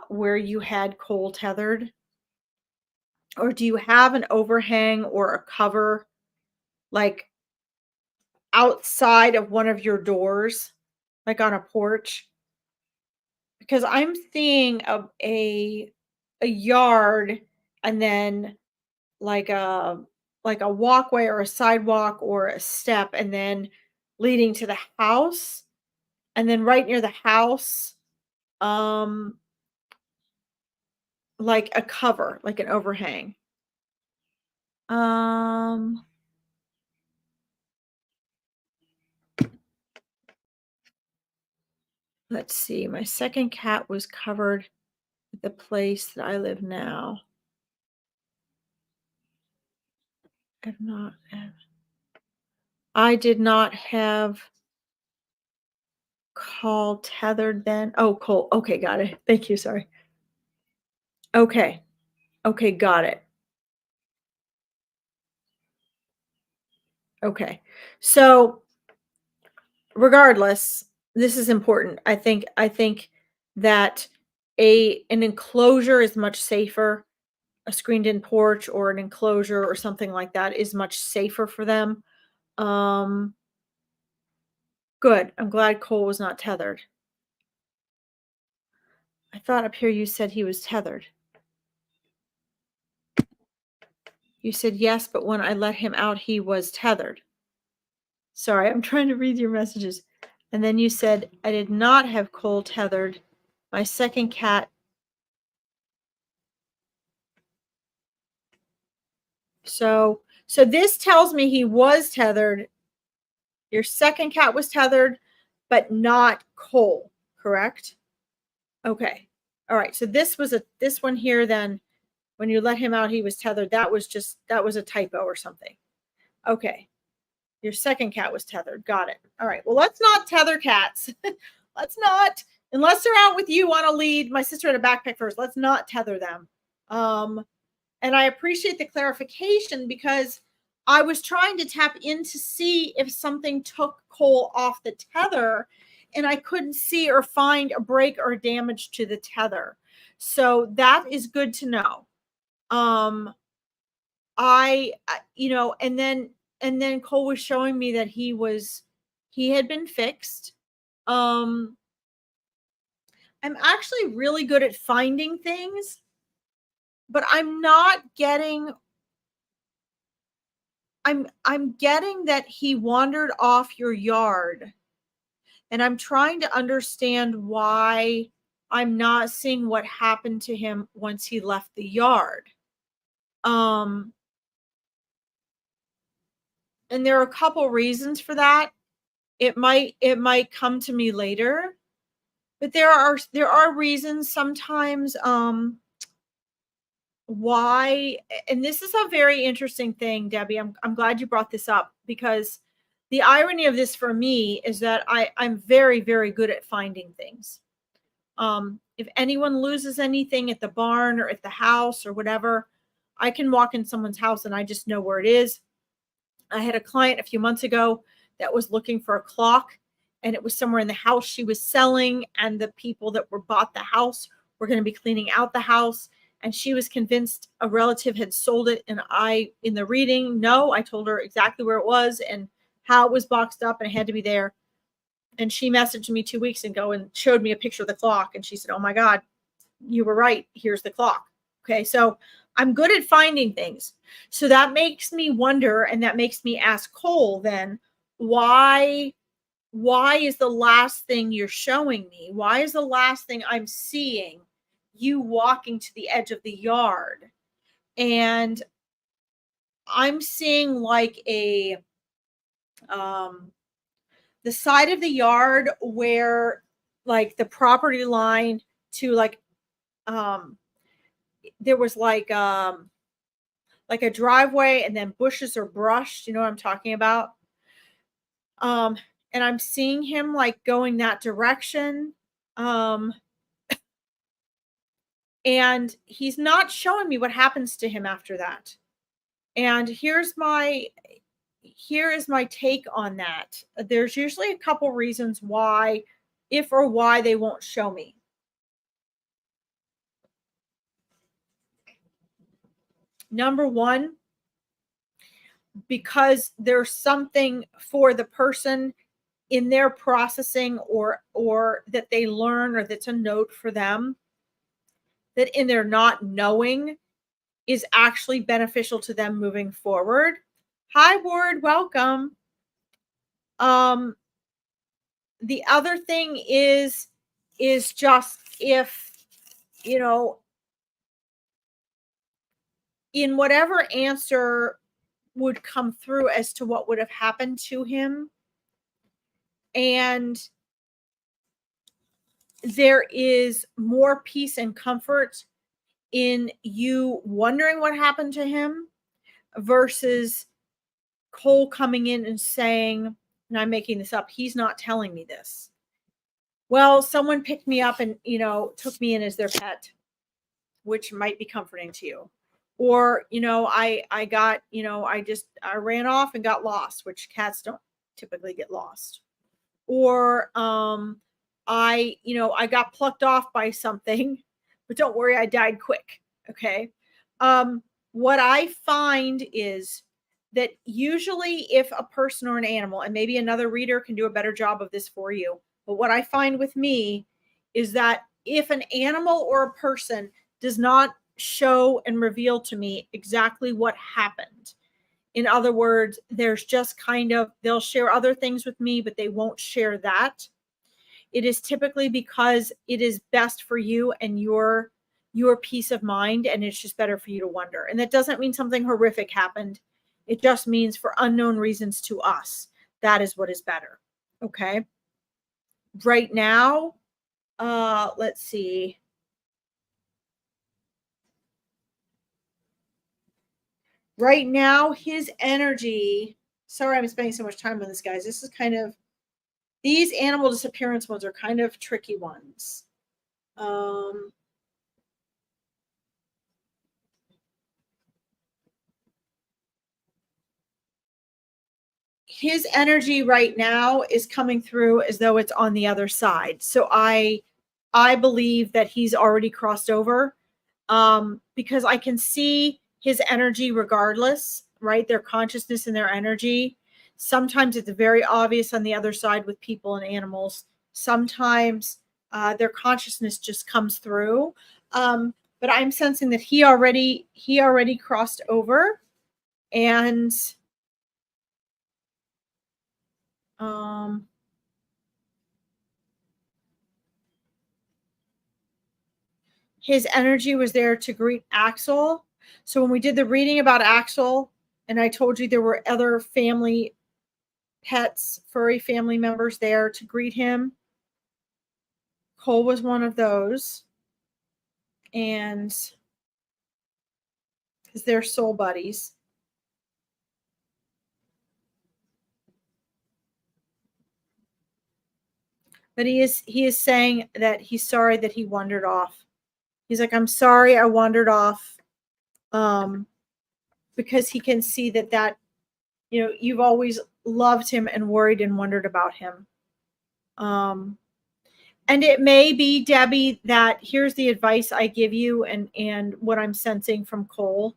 where you had Cole tethered? Or do you have an overhang or a cover like outside of one of your doors, like on a porch? Because I'm seeing a yard and then like a walkway or a sidewalk or a step and then leading to the house, and then right near the house, um, like a cover, like an overhang. Um, let's see. My second cat was covered at the place that I live now. I've not. I did not have call tethered then. Oh, Cole. Okay, got it. Thank you. Sorry. Okay. Okay, got it. Okay. So regardless, this is important. I think that a an enclosure is much safer. A screened in porch or an enclosure or something like that is much safer for them. Um, good. I'm glad Cole was not tethered. I thought up here you said he was tethered. You said yes, but when I let him out, he was tethered. Sorry, I'm trying to read your messages. And then you said, I did not have Cole tethered. My second cat. So this tells me he was tethered. Your second cat was tethered, but not Cole, correct? Okay. All right. So this one here then, when you let him out, he was tethered. That was a typo or something. Okay. Your second cat was tethered. Got it. All right. Well, let's not tether cats. Let's not, unless they're out with you on a lead. My sister had a backpack first. Let's not tether them. And I appreciate the clarification because I was trying to tap in to see if something took Cole off the tether and I couldn't see or find a break or damage to the tether. So that is good to know. And then Cole was showing me that he had been fixed. Um, I'm actually really good at finding things, but I'm getting that he wandered off your yard, and I'm trying to understand why I'm not seeing what happened to him once he left the yard. Um, and there are a couple reasons for that. It might come to me later, but there are reasons sometimes why, and this is a very interesting thing, Debbie. I'm glad you brought this up because the irony of this for me is that I'm very, very good at finding things. If anyone loses anything at the barn or at the house or whatever, I can walk in someone's house and I just know where it is. I had a client a few months ago that was looking for a clock, and it was somewhere in the house she was selling, and the people that were bought the house were going to be cleaning out the house, and she was convinced a relative had sold it. And in the reading, no, I told her exactly where it was and how it was boxed up and it had to be there. And she messaged me 2 weeks ago and showed me a picture of the clock, and she said, oh my God, you were right, here's the clock. Okay, so I'm good at finding things. So that makes me wonder, and that makes me ask Cole then, why is the last thing you're showing me? Why is the last thing I'm seeing you walking to the edge of the yard. And I'm seeing like the side of the yard where like the property line to um there was like a driveway and then bushes or brush, you know what I'm talking about? Um and I'm seeing him like going that direction. Um and he's not showing me what happens to him after that. And here is my take on that. There's usually a couple reasons why, if or why they won't show me. Number one, because there's something for the person in their processing or that they learn or that's a note for them that in their not knowing is actually beneficial to them moving forward. Hi Ward, welcome. Um the other thing is just if, you know, in whatever answer would come through as to what would have happened to him, and there is more peace and comfort in you wondering what happened to him versus Cole coming in and saying, and I'm making this up, he's not telling me this. Well, someone picked me up and, you know, took me in as their pet, which might be comforting to you. Or, you know, I got, you know, I ran off and got lost, which cats don't typically get lost. Or I got plucked off by something, but don't worry, I died quick. Okay. What I find is that usually if a person or an animal, and maybe another reader can do a better job of this for you, but what I find with me is that if an animal or a person does not show and reveal to me exactly what happened, in other words, there's just kind of, they'll share other things with me, but they won't share that. It is typically because it is best for you and your peace of mind, and it's just better for you to wonder. And that doesn't mean something horrific happened. It just means for unknown reasons to us, that is what is better. Okay. Right now, let's see. Right now, his energy. Sorry, I'm spending so much time on this, guys. This is kind of, these animal disappearance ones are kind of tricky ones. His energy right now is coming through as though it's on the other side. So I believe that he's already crossed over, because I can see his energy regardless, right? Their consciousness and their energy. Sometimes it's very obvious on the other side with people and animals. Sometimes their consciousness just comes through. But I'm sensing that he already crossed over, and his energy was there to greet Axel. So when we did the reading about Axel, and I told you there were other family pets, furry family members there to greet him, Cole was one of those. And because they're soul buddies. But he is saying that he's sorry that he wandered off. He's like, I'm sorry I wandered off. Because he can see that, you know, you've always loved him and worried and wondered about him. And it may be, Debbie, that here's the advice I give you and what I'm sensing from Cole.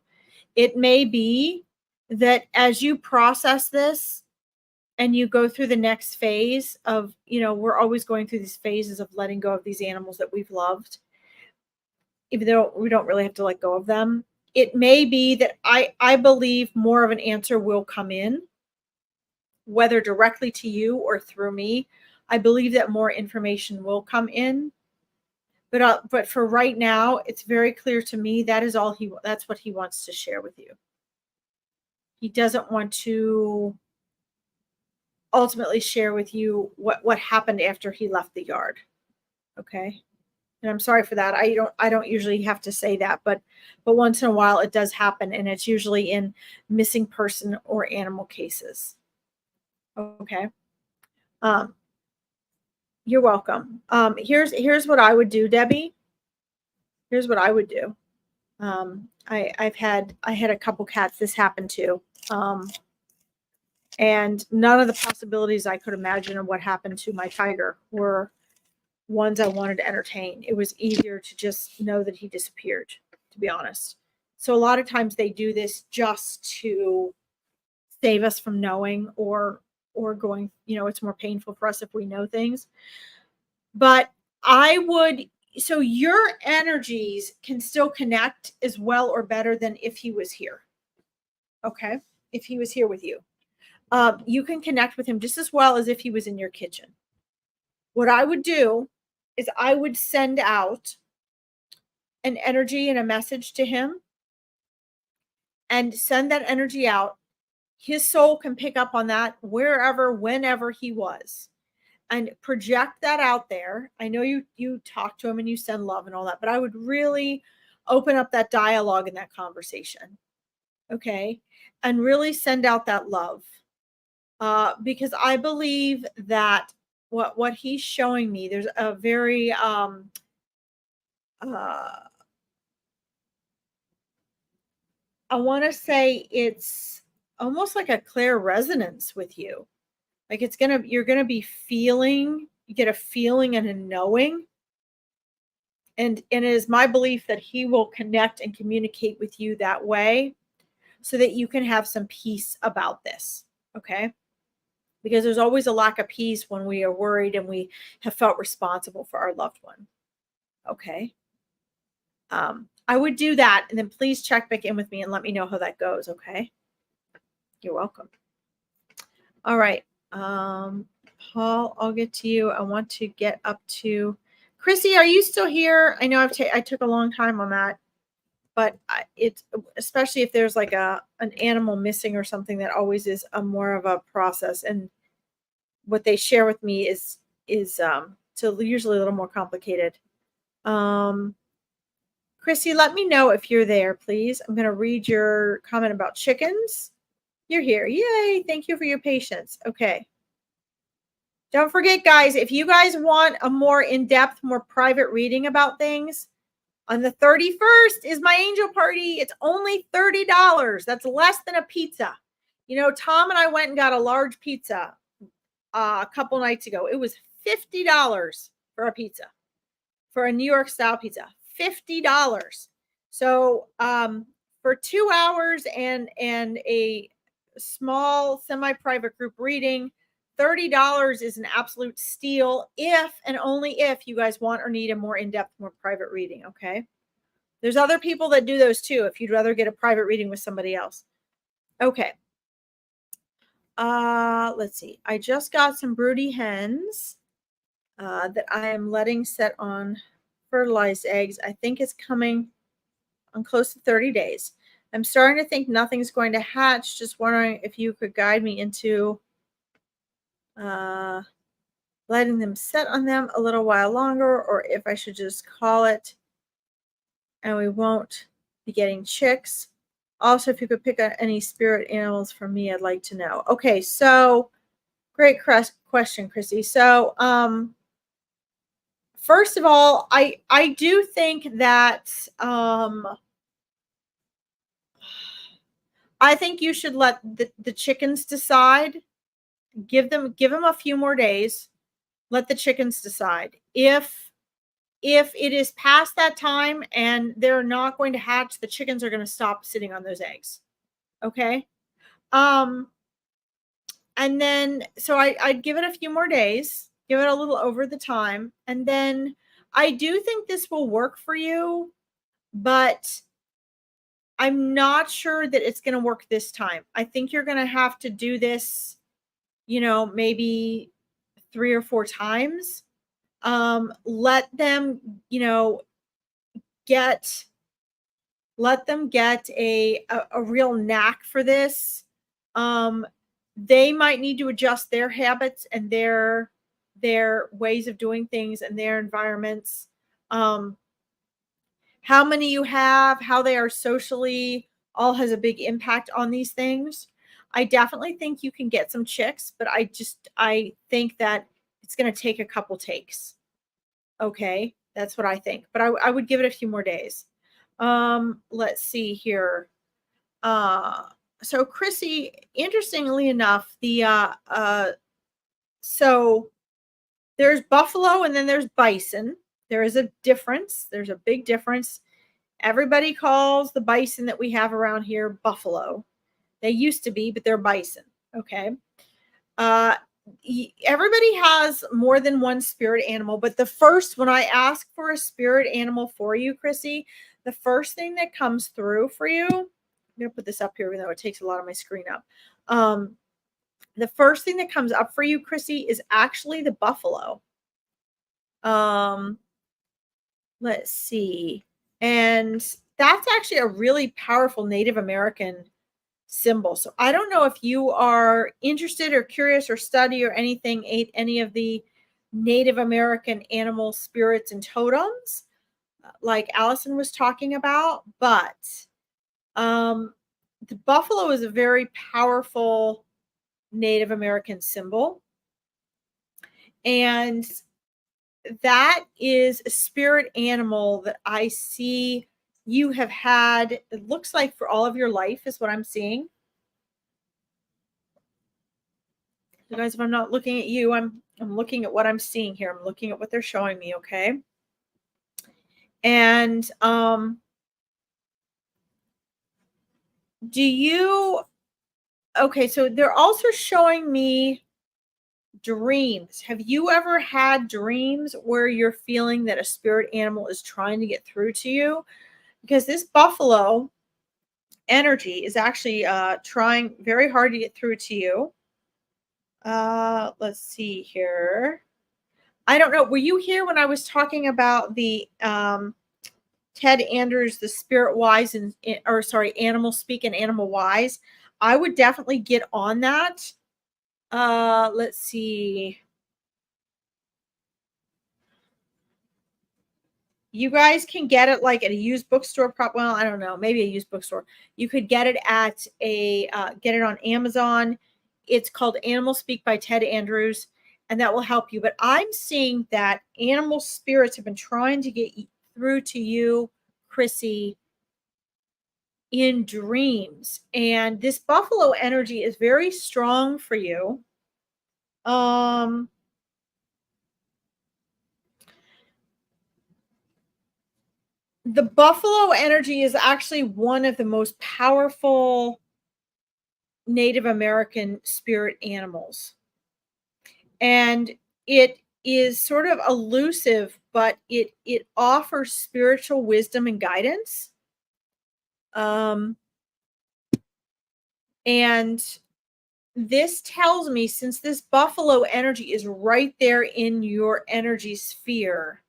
It may be that as you process this and you go through the next phase of, you know, we're always going through these phases of letting go of these animals that we've loved, even though we don't really have to let go of them. It may be that I believe more of an answer will come in, whether directly to you or through me. I believe that more information will come in. But for right now, it's very clear to me that's what he wants to share with you. He doesn't want to ultimately share with you what happened after he left the yard. Okay? And I'm sorry for that. I don't usually have to say that, but once in a while it does happen, and it's usually in missing person or animal cases. Okay? Um you're welcome. Here's what I would do, Debbie. Here's what I would do. I had a couple cats this happened to. And none of the possibilities I could imagine of what happened to my tiger were ones I wanted to entertain. It was easier to just know that he disappeared, to be honest. So a lot of times they do this just to save us from knowing, or going, it's more painful for us if we know things. But I would, so your energies can still connect as well or better than if he was here. Okay? If he was here with you. You can connect with him just as well as if he was in your kitchen. What I would do is I would send out an energy and a message to him, and send that energy out. His soul can pick up on that wherever, whenever he was, and project that out there. I know you talk to him and you send love and all that, but I would really open up that dialogue and that conversation. Okay? And really send out that love. Because I believe that what he's showing me, there's a very I want to say it's almost like a clear resonance with you. Like you're gonna be feeling, you get a feeling and a knowing. And it is my belief that he will connect and communicate with you that way, so that you can have some peace about this. Okay? Because there's always a lack of peace when we are worried and we have felt responsible for our loved one. Okay? I would do that, and then please check back in with me and let me know how that goes. Okay? You're welcome. All right. Paul, I'll get to you. I want to get up to Chrissy. Are you still here? I know I took a long time on that, but it's, especially if there's like an animal missing or something, that always is a more of a process. And what they share with me is so usually a little more complicated. Chrissy, let me know if you're there, please. I'm going to read your comment about chickens. You're here. Yay. Thank you for your patience. Okay. Don't forget, guys, if you guys want a more in-depth, more private reading about things, on the 31st is my angel party. It's only $30. That's less than a pizza. Tom and I went and got a large pizza a couple nights ago. It was $50 for a pizza, for a New York style pizza. $50. So for 2 hours and a small semi-private group reading, $30 is an absolute steal, if and only if you guys want or need a more in-depth, more private reading. Okay? There's other people that do those too, if you'd rather get a private reading with somebody else. Okay. Let's see. I just got some broody hens that I am letting set on fertilized eggs. I think it's coming on close to 30 days. I'm starting to think nothing's going to hatch. Just wondering if you could guide me into letting them set on them a little while longer, or if I should just call it and we won't be getting chicks. Also, if you could pick out any spirit animals for me, I'd like to know. Okay, so great question, Chrissy. So first of all, I do think that I think you should let the chickens decide. Give them a few more days. Let the chickens decide. If it is past that time and they're not going to hatch, the chickens are going to stop sitting on those eggs. Okay? And then so I'd give it a few more days. Give it a little over the time, and then I do think this will work for you, but I'm not sure that it's going to work this time. I think you're going to have to do this, maybe 3 or 4 times. Let them, get a real knack for this. They might need to adjust their habits and their ways of doing things and their environments. How many you have, how they are socially, all has a big impact on these things. I definitely think you can get some chicks, but I think that it's going to take a couple takes. Okay, that's what I think. But I would give it a few more days. Let's see here. So Chrissy, interestingly enough, so there's buffalo and then there's bison. There is a difference. There's a big difference. Everybody calls the bison that we have around here buffalo. They used to be, but they're bison. Okay. Everybody has more than one spirit animal, but when I ask for a spirit animal for you, Chrissy, the first thing that comes through for you, I'm going to put this up here, even though it takes a lot of my screen up. The first thing that comes up for you, Chrissy, is actually the buffalo. Let's see. And that's actually a really powerful Native American symbol. So I don't know if you are interested or curious or study or anything, any of the Native American animal spirits and totems, like Allison was talking about, but the buffalo is a very powerful Native American symbol. And that is a spirit animal that I see you have had, it looks like for all of your life is what I'm seeing. You guys, if I'm not looking at you, I'm looking at what I'm seeing here. I'm looking at what they're showing me, okay? And okay, so they're also showing me dreams. Have you ever had dreams where you're feeling that a spirit animal is trying to get through to you? Because this buffalo energy is actually trying very hard to get through to you. Let's see here. I don't know. Were you here when I was talking about the Ted Andrews, the Spirit Wise Animal Speak and Animal Wise? I would definitely get on that. Let's see. You guys can get it like at a used bookstore. Well, I don't know, maybe a used bookstore. You could get it at get it on Amazon. It's called Animal Speak by Ted Andrews, and that will help you. But I'm seeing that animal spirits have been trying to get through to you, Chrissy, in dreams. And this buffalo energy is very strong for you. The buffalo energy is actually one of the most powerful Native American spirit animals. And it is sort of elusive, but it offers spiritual wisdom and guidance. And this tells me, since this buffalo energy is right there in your energy sphere,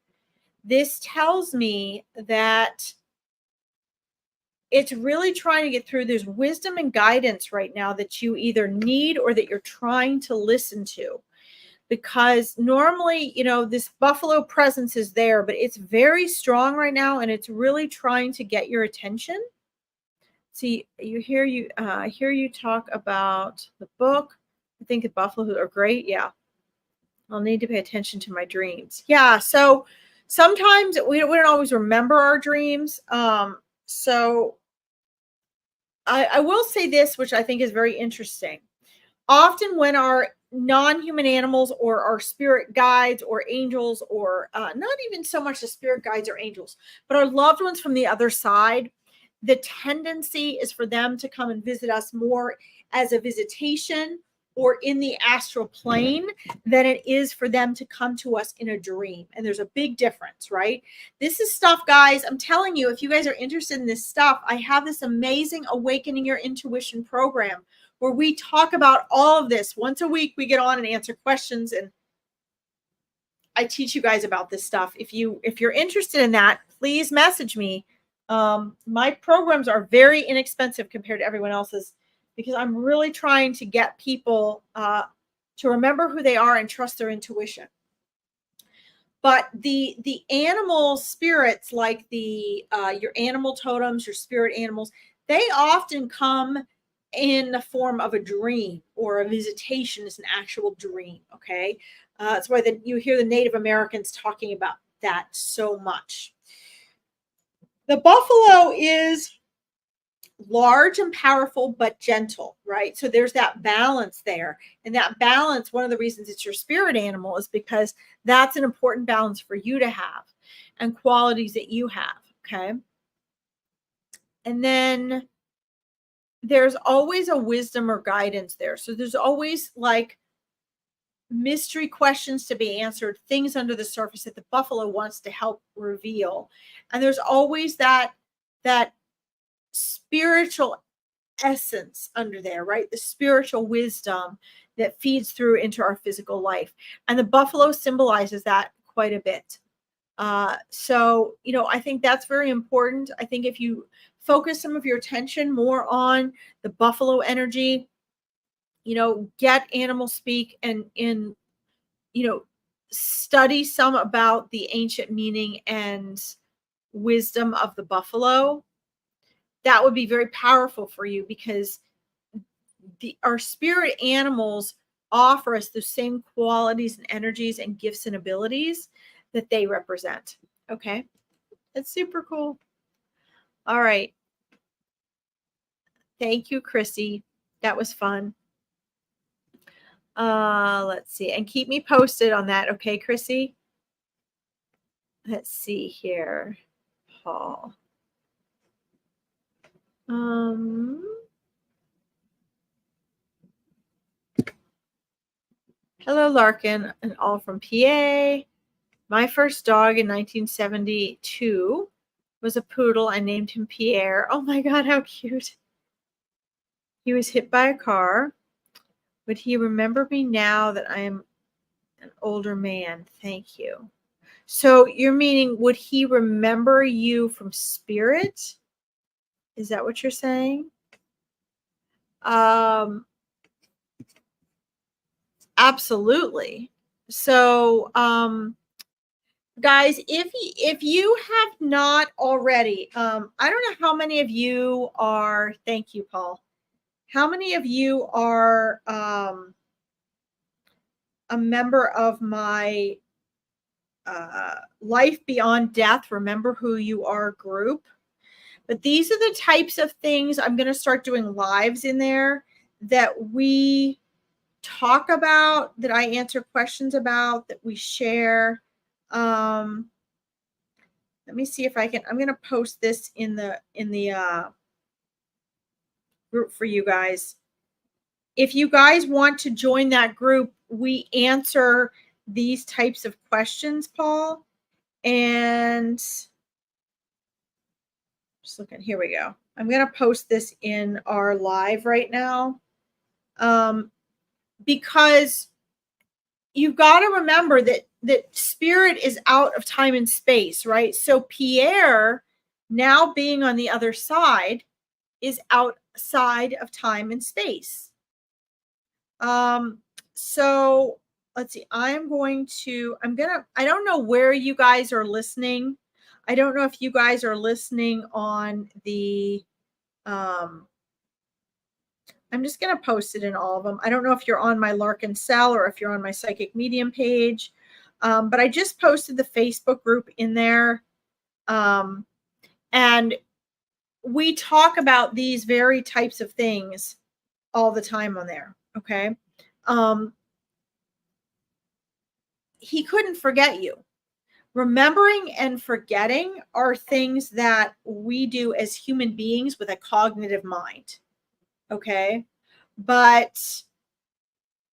this tells me that it's really trying to get through. There's wisdom and guidance right now that you either need or that you're trying to listen to. Because normally, this buffalo presence is there, but it's very strong right now, and it's really trying to get your attention. See, I hear you talk about the book. I think the buffalo are great. Yeah. I'll need to pay attention to my dreams. Yeah. So sometimes we don't always remember our dreams. So I will say this, which I think is very interesting. Often when our non-human animals or our spirit guides or angels, or not even so much the spirit guides or angels, but our loved ones from the other side, the tendency is for them to come and visit us more as a visitation or in the astral plane than it is for them to come to us in a dream. And there's a big difference, right? This is stuff, guys, I'm telling you, if you guys are interested in this stuff, I have this amazing Awakening Your Intuition program where we talk about all of this. Once a week, we get on and answer questions. And I teach you guys about this stuff. If you're interested in that, please message me. My programs are very inexpensive compared to everyone else's because I'm really trying to get people to remember who they are and trust their intuition. But the animal spirits, like your animal totems, your spirit animals, they often come in the form of a dream, or a visitation is an actual dream. Okay, that's why you hear the Native Americans talking about that so much. The buffalo is large and powerful, but gentle, right? So there's that balance there. And that balance, one of the reasons it's your spirit animal is because that's an important balance for you to have and qualities that you have. Okay. And then there's always a wisdom or guidance there. So there's always like mystery questions to be answered, things under the surface that the buffalo wants to help reveal. And there's always that spiritual essence under there, right? The spiritual wisdom that feeds through into our physical life. And the buffalo symbolizes that quite a bit. So, I think that's very important. I think if you focus some of your attention more on the buffalo energy, get animal speak and study some about the ancient meaning and wisdom of the buffalo. That would be very powerful for you because our spirit animals offer us the same qualities and energies and gifts and abilities that they represent. Okay. That's super cool. All right. Thank you, Chrissy. That was fun. Let's see. And keep me posted on that. Okay, Chrissy? Let's see here. Paul. Hello, Larkin, and all from PA. My first dog in 1972 was a poodle. I named him Pierre. Oh my God, how cute. He was hit by a car. Would he remember me now that I am an older man? Thank you. So you're meaning, would he remember you from spirit? Is that what you're saying? Absolutely. So, guys, if you have not already, I don't know how many of you are, thank you, Paul. How many of you are a member of my Life Beyond Death, Remember Who You Are group? But these are the types of things I'm going to start doing lives in there that we talk about, that I answer questions about, that we share. Let me see if I can. I'm going to post this in the group for you guys. If you guys want to join that group, we answer these types of questions, Paul. And just looking, here we go. I'm going to post this in our live right now. Because you've got to remember that spirit is out of time and space, right? So Pierre, now being on the other side, is outside of time and space. So let's see. I don't know where you guys are listening. I don't know if you guys are listening on the, I'm just going to post it in all of them. I don't know if you're on my Larkin cell or if you're on my psychic medium page. But I just posted the Facebook group in there. And we talk about these very types of things all the time on there. Okay. He couldn't forget you. Remembering and forgetting are things that we do as human beings with a cognitive mind. Okay. But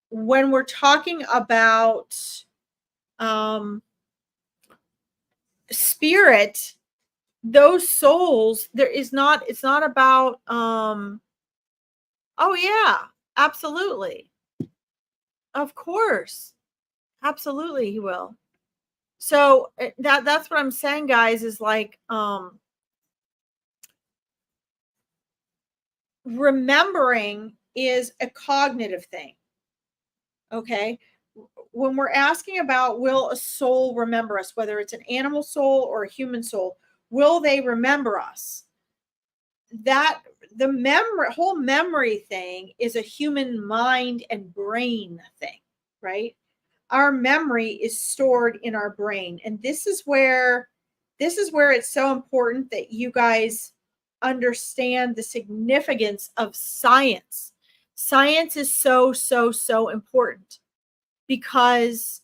when we're talking about spirit, those souls, it's not about oh yeah, absolutely. Of course. Absolutely he will. So that's what I'm saying, guys, is like remembering is a cognitive thing. Okay. When we're asking about will a soul remember us, whether it's an animal soul or a human soul, will they remember us? That the whole memory thing is a human mind and brain thing, right? Our memory is stored in our brain, and this is where it's so important that you guys understand the significance of science. Science is so important because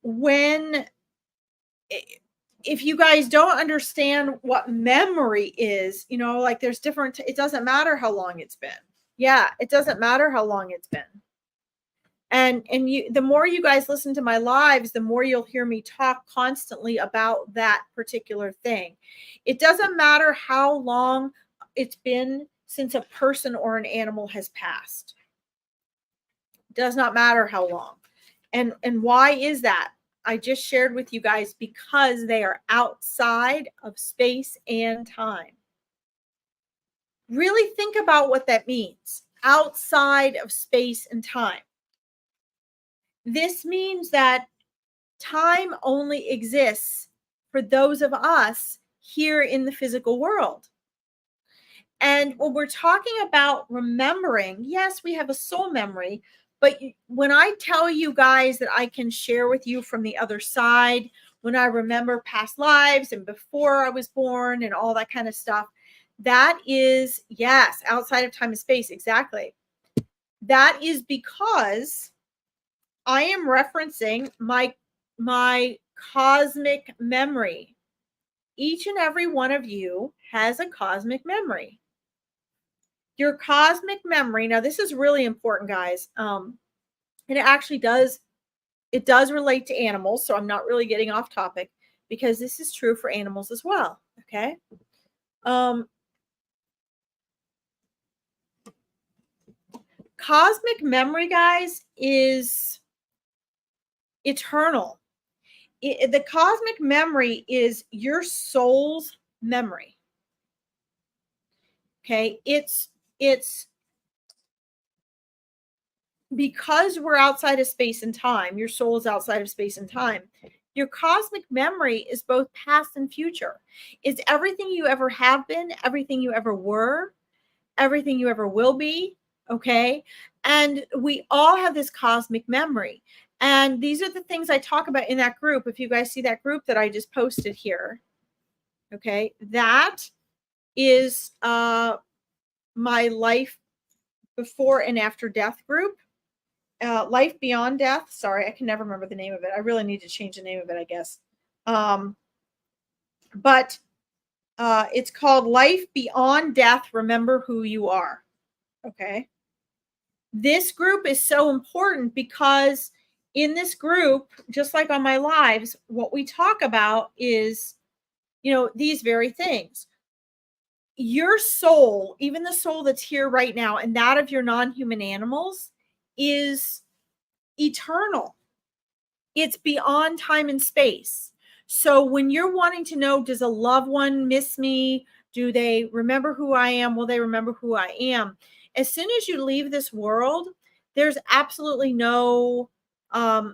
when if you guys don't understand what memory is, like there's different, it doesn't matter how long it's been. Yeah, it doesn't matter how long it's been. And the more you guys listen to my lives, the more you'll hear me talk constantly about that particular thing. It doesn't matter how long it's been since a person or an animal has passed. It does not matter how long. And why is that? I just shared with you guys, because they are outside of space and time. Really think about what that means. Outside of space and time. This means that time only exists for those of us here in the physical world. And when we're talking about remembering, yes, we have a soul memory, but when I tell you guys that I can share with you from the other side, when I remember past lives and before I was born and all that kind of stuff, that is, yes, outside of time and space. Exactly. That is because I am referencing my cosmic memory. Each and every one of you has a cosmic memory. Your cosmic memory, now this is really important, guys. And it actually does relate to animals, so I'm not really getting off topic because this is true for animals as well. Okay. Cosmic memory, guys, is eternal. The cosmic memory is your soul's memory. Okay. It's because we're outside of space and time, your soul is outside of space and time. Your cosmic memory is both past and future. It's everything you ever have been, everything you ever were, everything you ever will be. Okay. And we all have this cosmic memory. And these are the things I talk about in that group. If you guys see that group that I just posted here, okay, that is my life before and after death group. Life Beyond Death. Sorry, I can never remember the name of it. I really need to change the name of it, I guess. But it's called Life Beyond Death. Remember who you are. Okay. This group is so important because in this group, just like on my lives, what we talk about is, these very things. Your soul, even the soul that's here right now, and that of your non-human animals, is eternal. It's beyond time and space. So when you're wanting to know, does a loved one miss me? Do they remember who I am? Will they remember who I am? As soon as you leave this world, there's absolutely no,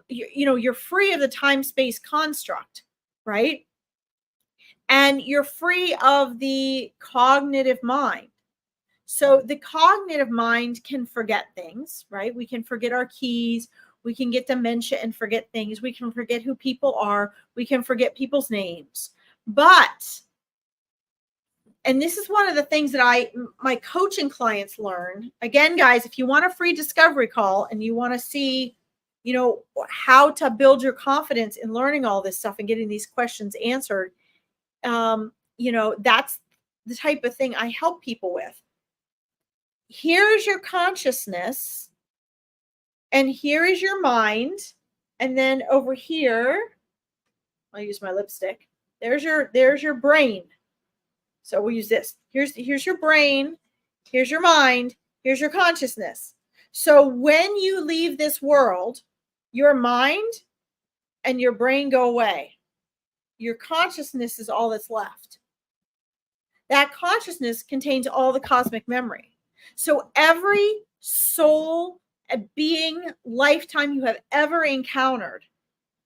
you're free of the time-space construct, right? And you're free of the cognitive mind. So the cognitive mind can forget things, right? We can forget our keys. We can get dementia and forget things. We can forget who people are. We can forget people's names. But, and this is one of the things that my coaching clients learn. Again, guys, if you want a free discovery call and you want to see, how to build your confidence in learning all this stuff and getting these questions answered, that's the type of thing I help people with. Here's your consciousness, and here is your mind, and then over here, I'll use my lipstick. There's your brain. So we'll use this. Here's your brain, here's your mind, here's your consciousness. So when you leave this world, Your mind and your brain go away. Your consciousness is all that's left. That consciousness contains all the cosmic memory. So every soul, being, lifetime you have ever encountered,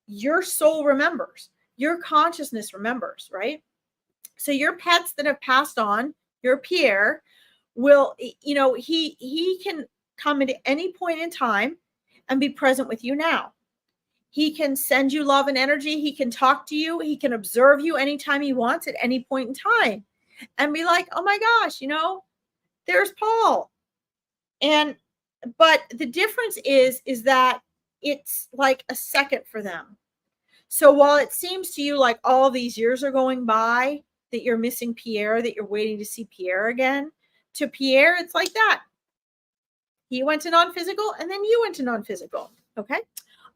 your soul remembers. Your consciousness remembers, right? So your pets that have passed on, your Pierre, will, he can come at any point in time and be present with you now. He can send you love and energy. He can talk to you. He can observe you anytime he wants at any point in time and be like, oh my gosh, there's Paul. But the difference is that it's like a second for them. So while it seems to you like all these years are going by, that you're missing Pierre, that you're waiting to see Pierre again, to Pierre, it's like that. He went to non-physical and then you went to non-physical. Okay.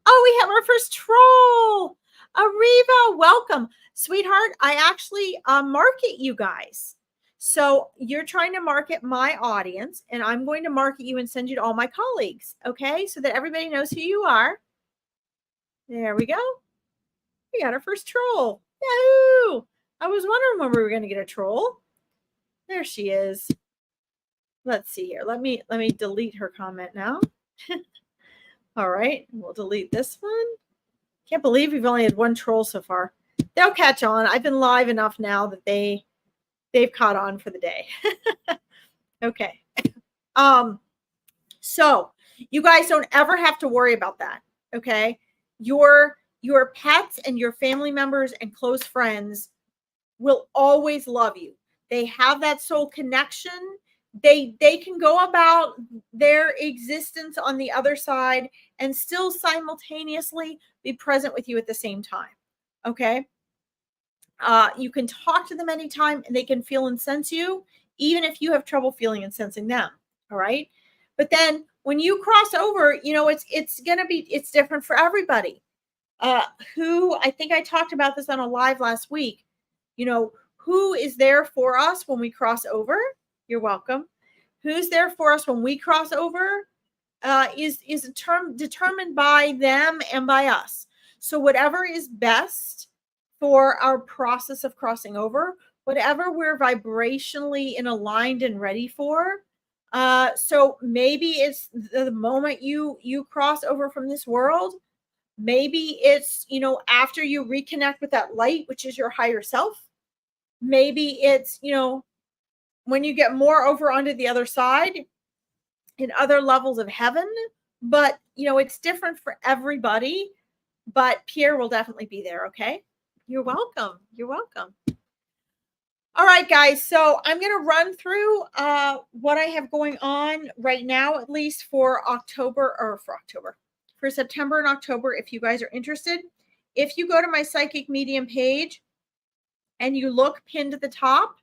Oh, we have our first troll. Ariva, welcome. Sweetheart, I actually market you guys. So you're trying to market my audience, and I'm going to market you and send you to all my colleagues, okay? So that everybody knows who you are. There we go. We got our first troll. Yahoo! I was wondering when we were going to get a troll. There she is. Let's see here. Let me delete her comment now. All right, we'll delete this one. Can't believe we've only had one troll so far. They'll catch on. I've been live enough now that they've caught on for the day. Okay. So you guys don't ever have to worry about that. Okay. Your pets and your family members and close friends will always love you. They have that soul connection. They can go about their existence on the other side and still simultaneously be present with you at the same time. Okay. You can talk to them anytime and they can feel and sense you, even if you have trouble feeling and sensing them. All right. But then when you cross over, it's different for everybody. Who, I think I talked about this on a live last week, who is there for us when we cross over? You're welcome. Who's there for us when we cross over is a term determined by them and by us. So whatever is best for our process of crossing over, whatever we're vibrationally aligned and ready for. So maybe it's the moment you cross over from this world. Maybe it's, after you reconnect with that light, which is your higher self. Maybe it's, when you get more over onto the other side in other levels of heaven. But, it's different for everybody. But Pierre will definitely be there. Okay. You're welcome. You're welcome. All right, guys. So I'm going to run through what I have going on right now, at least for September and October, if you guys are interested. If you go to my Psychic Medium page and you look pinned at the top,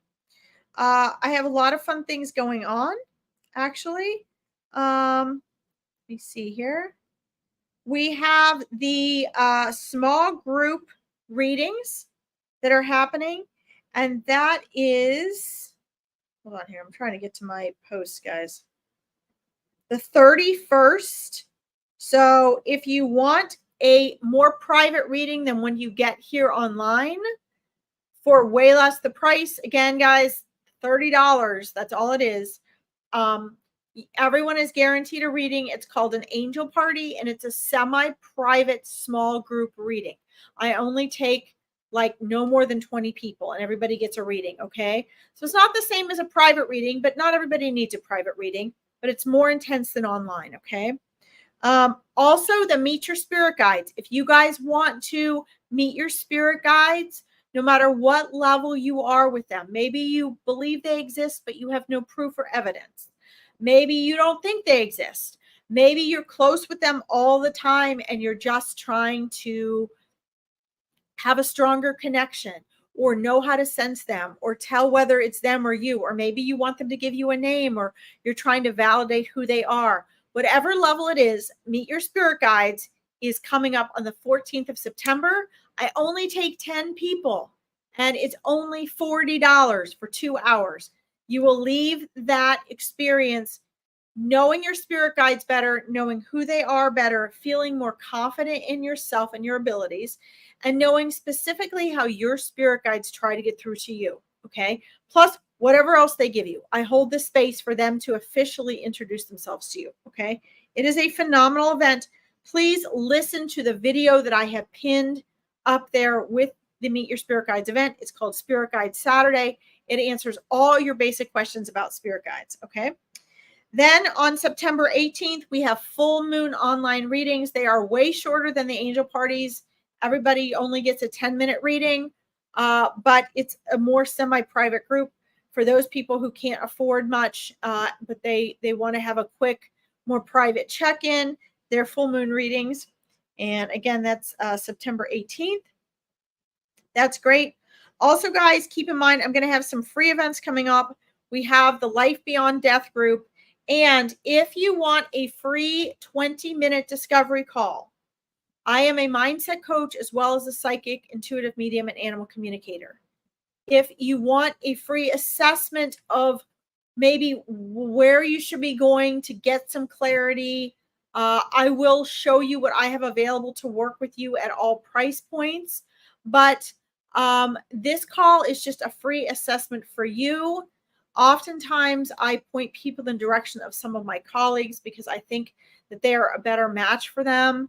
I have a lot of fun things going on, actually. Let me see here. We have the small group readings that are happening. And that is, hold on here. I'm trying to get to my post, guys. The 31st. So if you want a more private reading than when you get here online for way less the price, again, guys, $30. That's all it is. Everyone is guaranteed a reading. It's called an angel party, and it's a semi-private small group reading. I only take like no more than 20 people and everybody gets a reading. Okay. So it's not the same as a private reading, but not everybody needs a private reading, but it's more intense than online. Okay. Also the Meet Your Spirit Guides. If you guys want to meet your spirit guides, no matter what level you are with them, maybe you believe they exist, but you have no proof or evidence. Maybe you don't think they exist. Maybe you're close with them all the time and you're just trying to have a stronger connection or know how to sense them or tell whether it's them or you, or maybe you want them to give you a name or you're trying to validate who they are. Whatever level it is, Meet Your Spirit Guides is coming up on the 14th of September. I only take 10 people and it's only $40 for 2 hours. You will leave that experience knowing your spirit guides better, knowing who they are better, feeling more confident in yourself and your abilities, and knowing specifically how your spirit guides try to get through to you. Okay. Plus, whatever else they give you. I hold the space for them to officially introduce themselves to you. Okay. It is a phenomenal event. Please listen to the video that I have pinned up there with the Meet Your Spirit Guides event. It's called Spirit Guide Saturday. It answers all your basic questions about spirit guides. Okay. Then on September 18th, we have full moon online readings. They are way shorter than the angel parties. Everybody only gets a 10-minute reading, but it's a more semi-private group for those people who can't afford much, but they want to have a quick, more private check-in. They're full moon readings. And again, that's September 18th. That's great. Also, guys, keep in mind, I'm going to have some free events coming up. We have the Life Beyond Death group. And if you want a free 20-minute discovery call, I am a mindset coach as well as a psychic, intuitive medium, and animal communicator. If you want a free assessment of maybe where you should be going to get some clarity, I will show you what I have available to work with you at all price points. But this call is just a free assessment for you. Oftentimes, I point people in the direction of some of my colleagues because I think that they are a better match for them.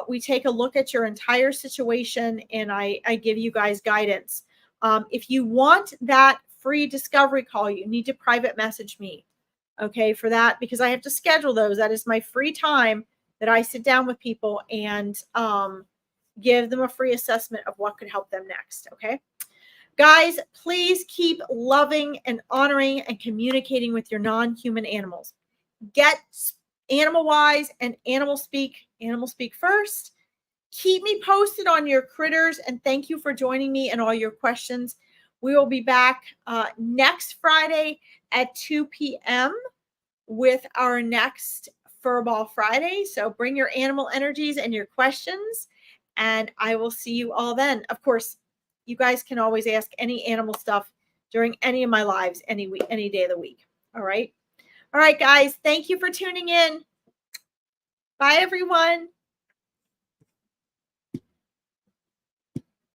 We take a look at your entire situation and I give you guys guidance. If you want that free discovery call, you need to private message me, okay, for that, because I have to schedule those. That is my free time that I sit down with people and give them a free assessment of what could help them next, okay? Guys, please keep loving and honoring and communicating with your non-human animals. Get animal wise and animal speak first. Keep me posted on your critters, and thank you for joining me and all your questions. We will be back next Friday at 2 p.m. with our next Furball Friday. So bring your animal energies and your questions, and I will see you all then. Of course, you guys can always ask any animal stuff during any of my lives, any week, any day of the week. All right. All right, guys. Thank you for tuning in. Bye, everyone.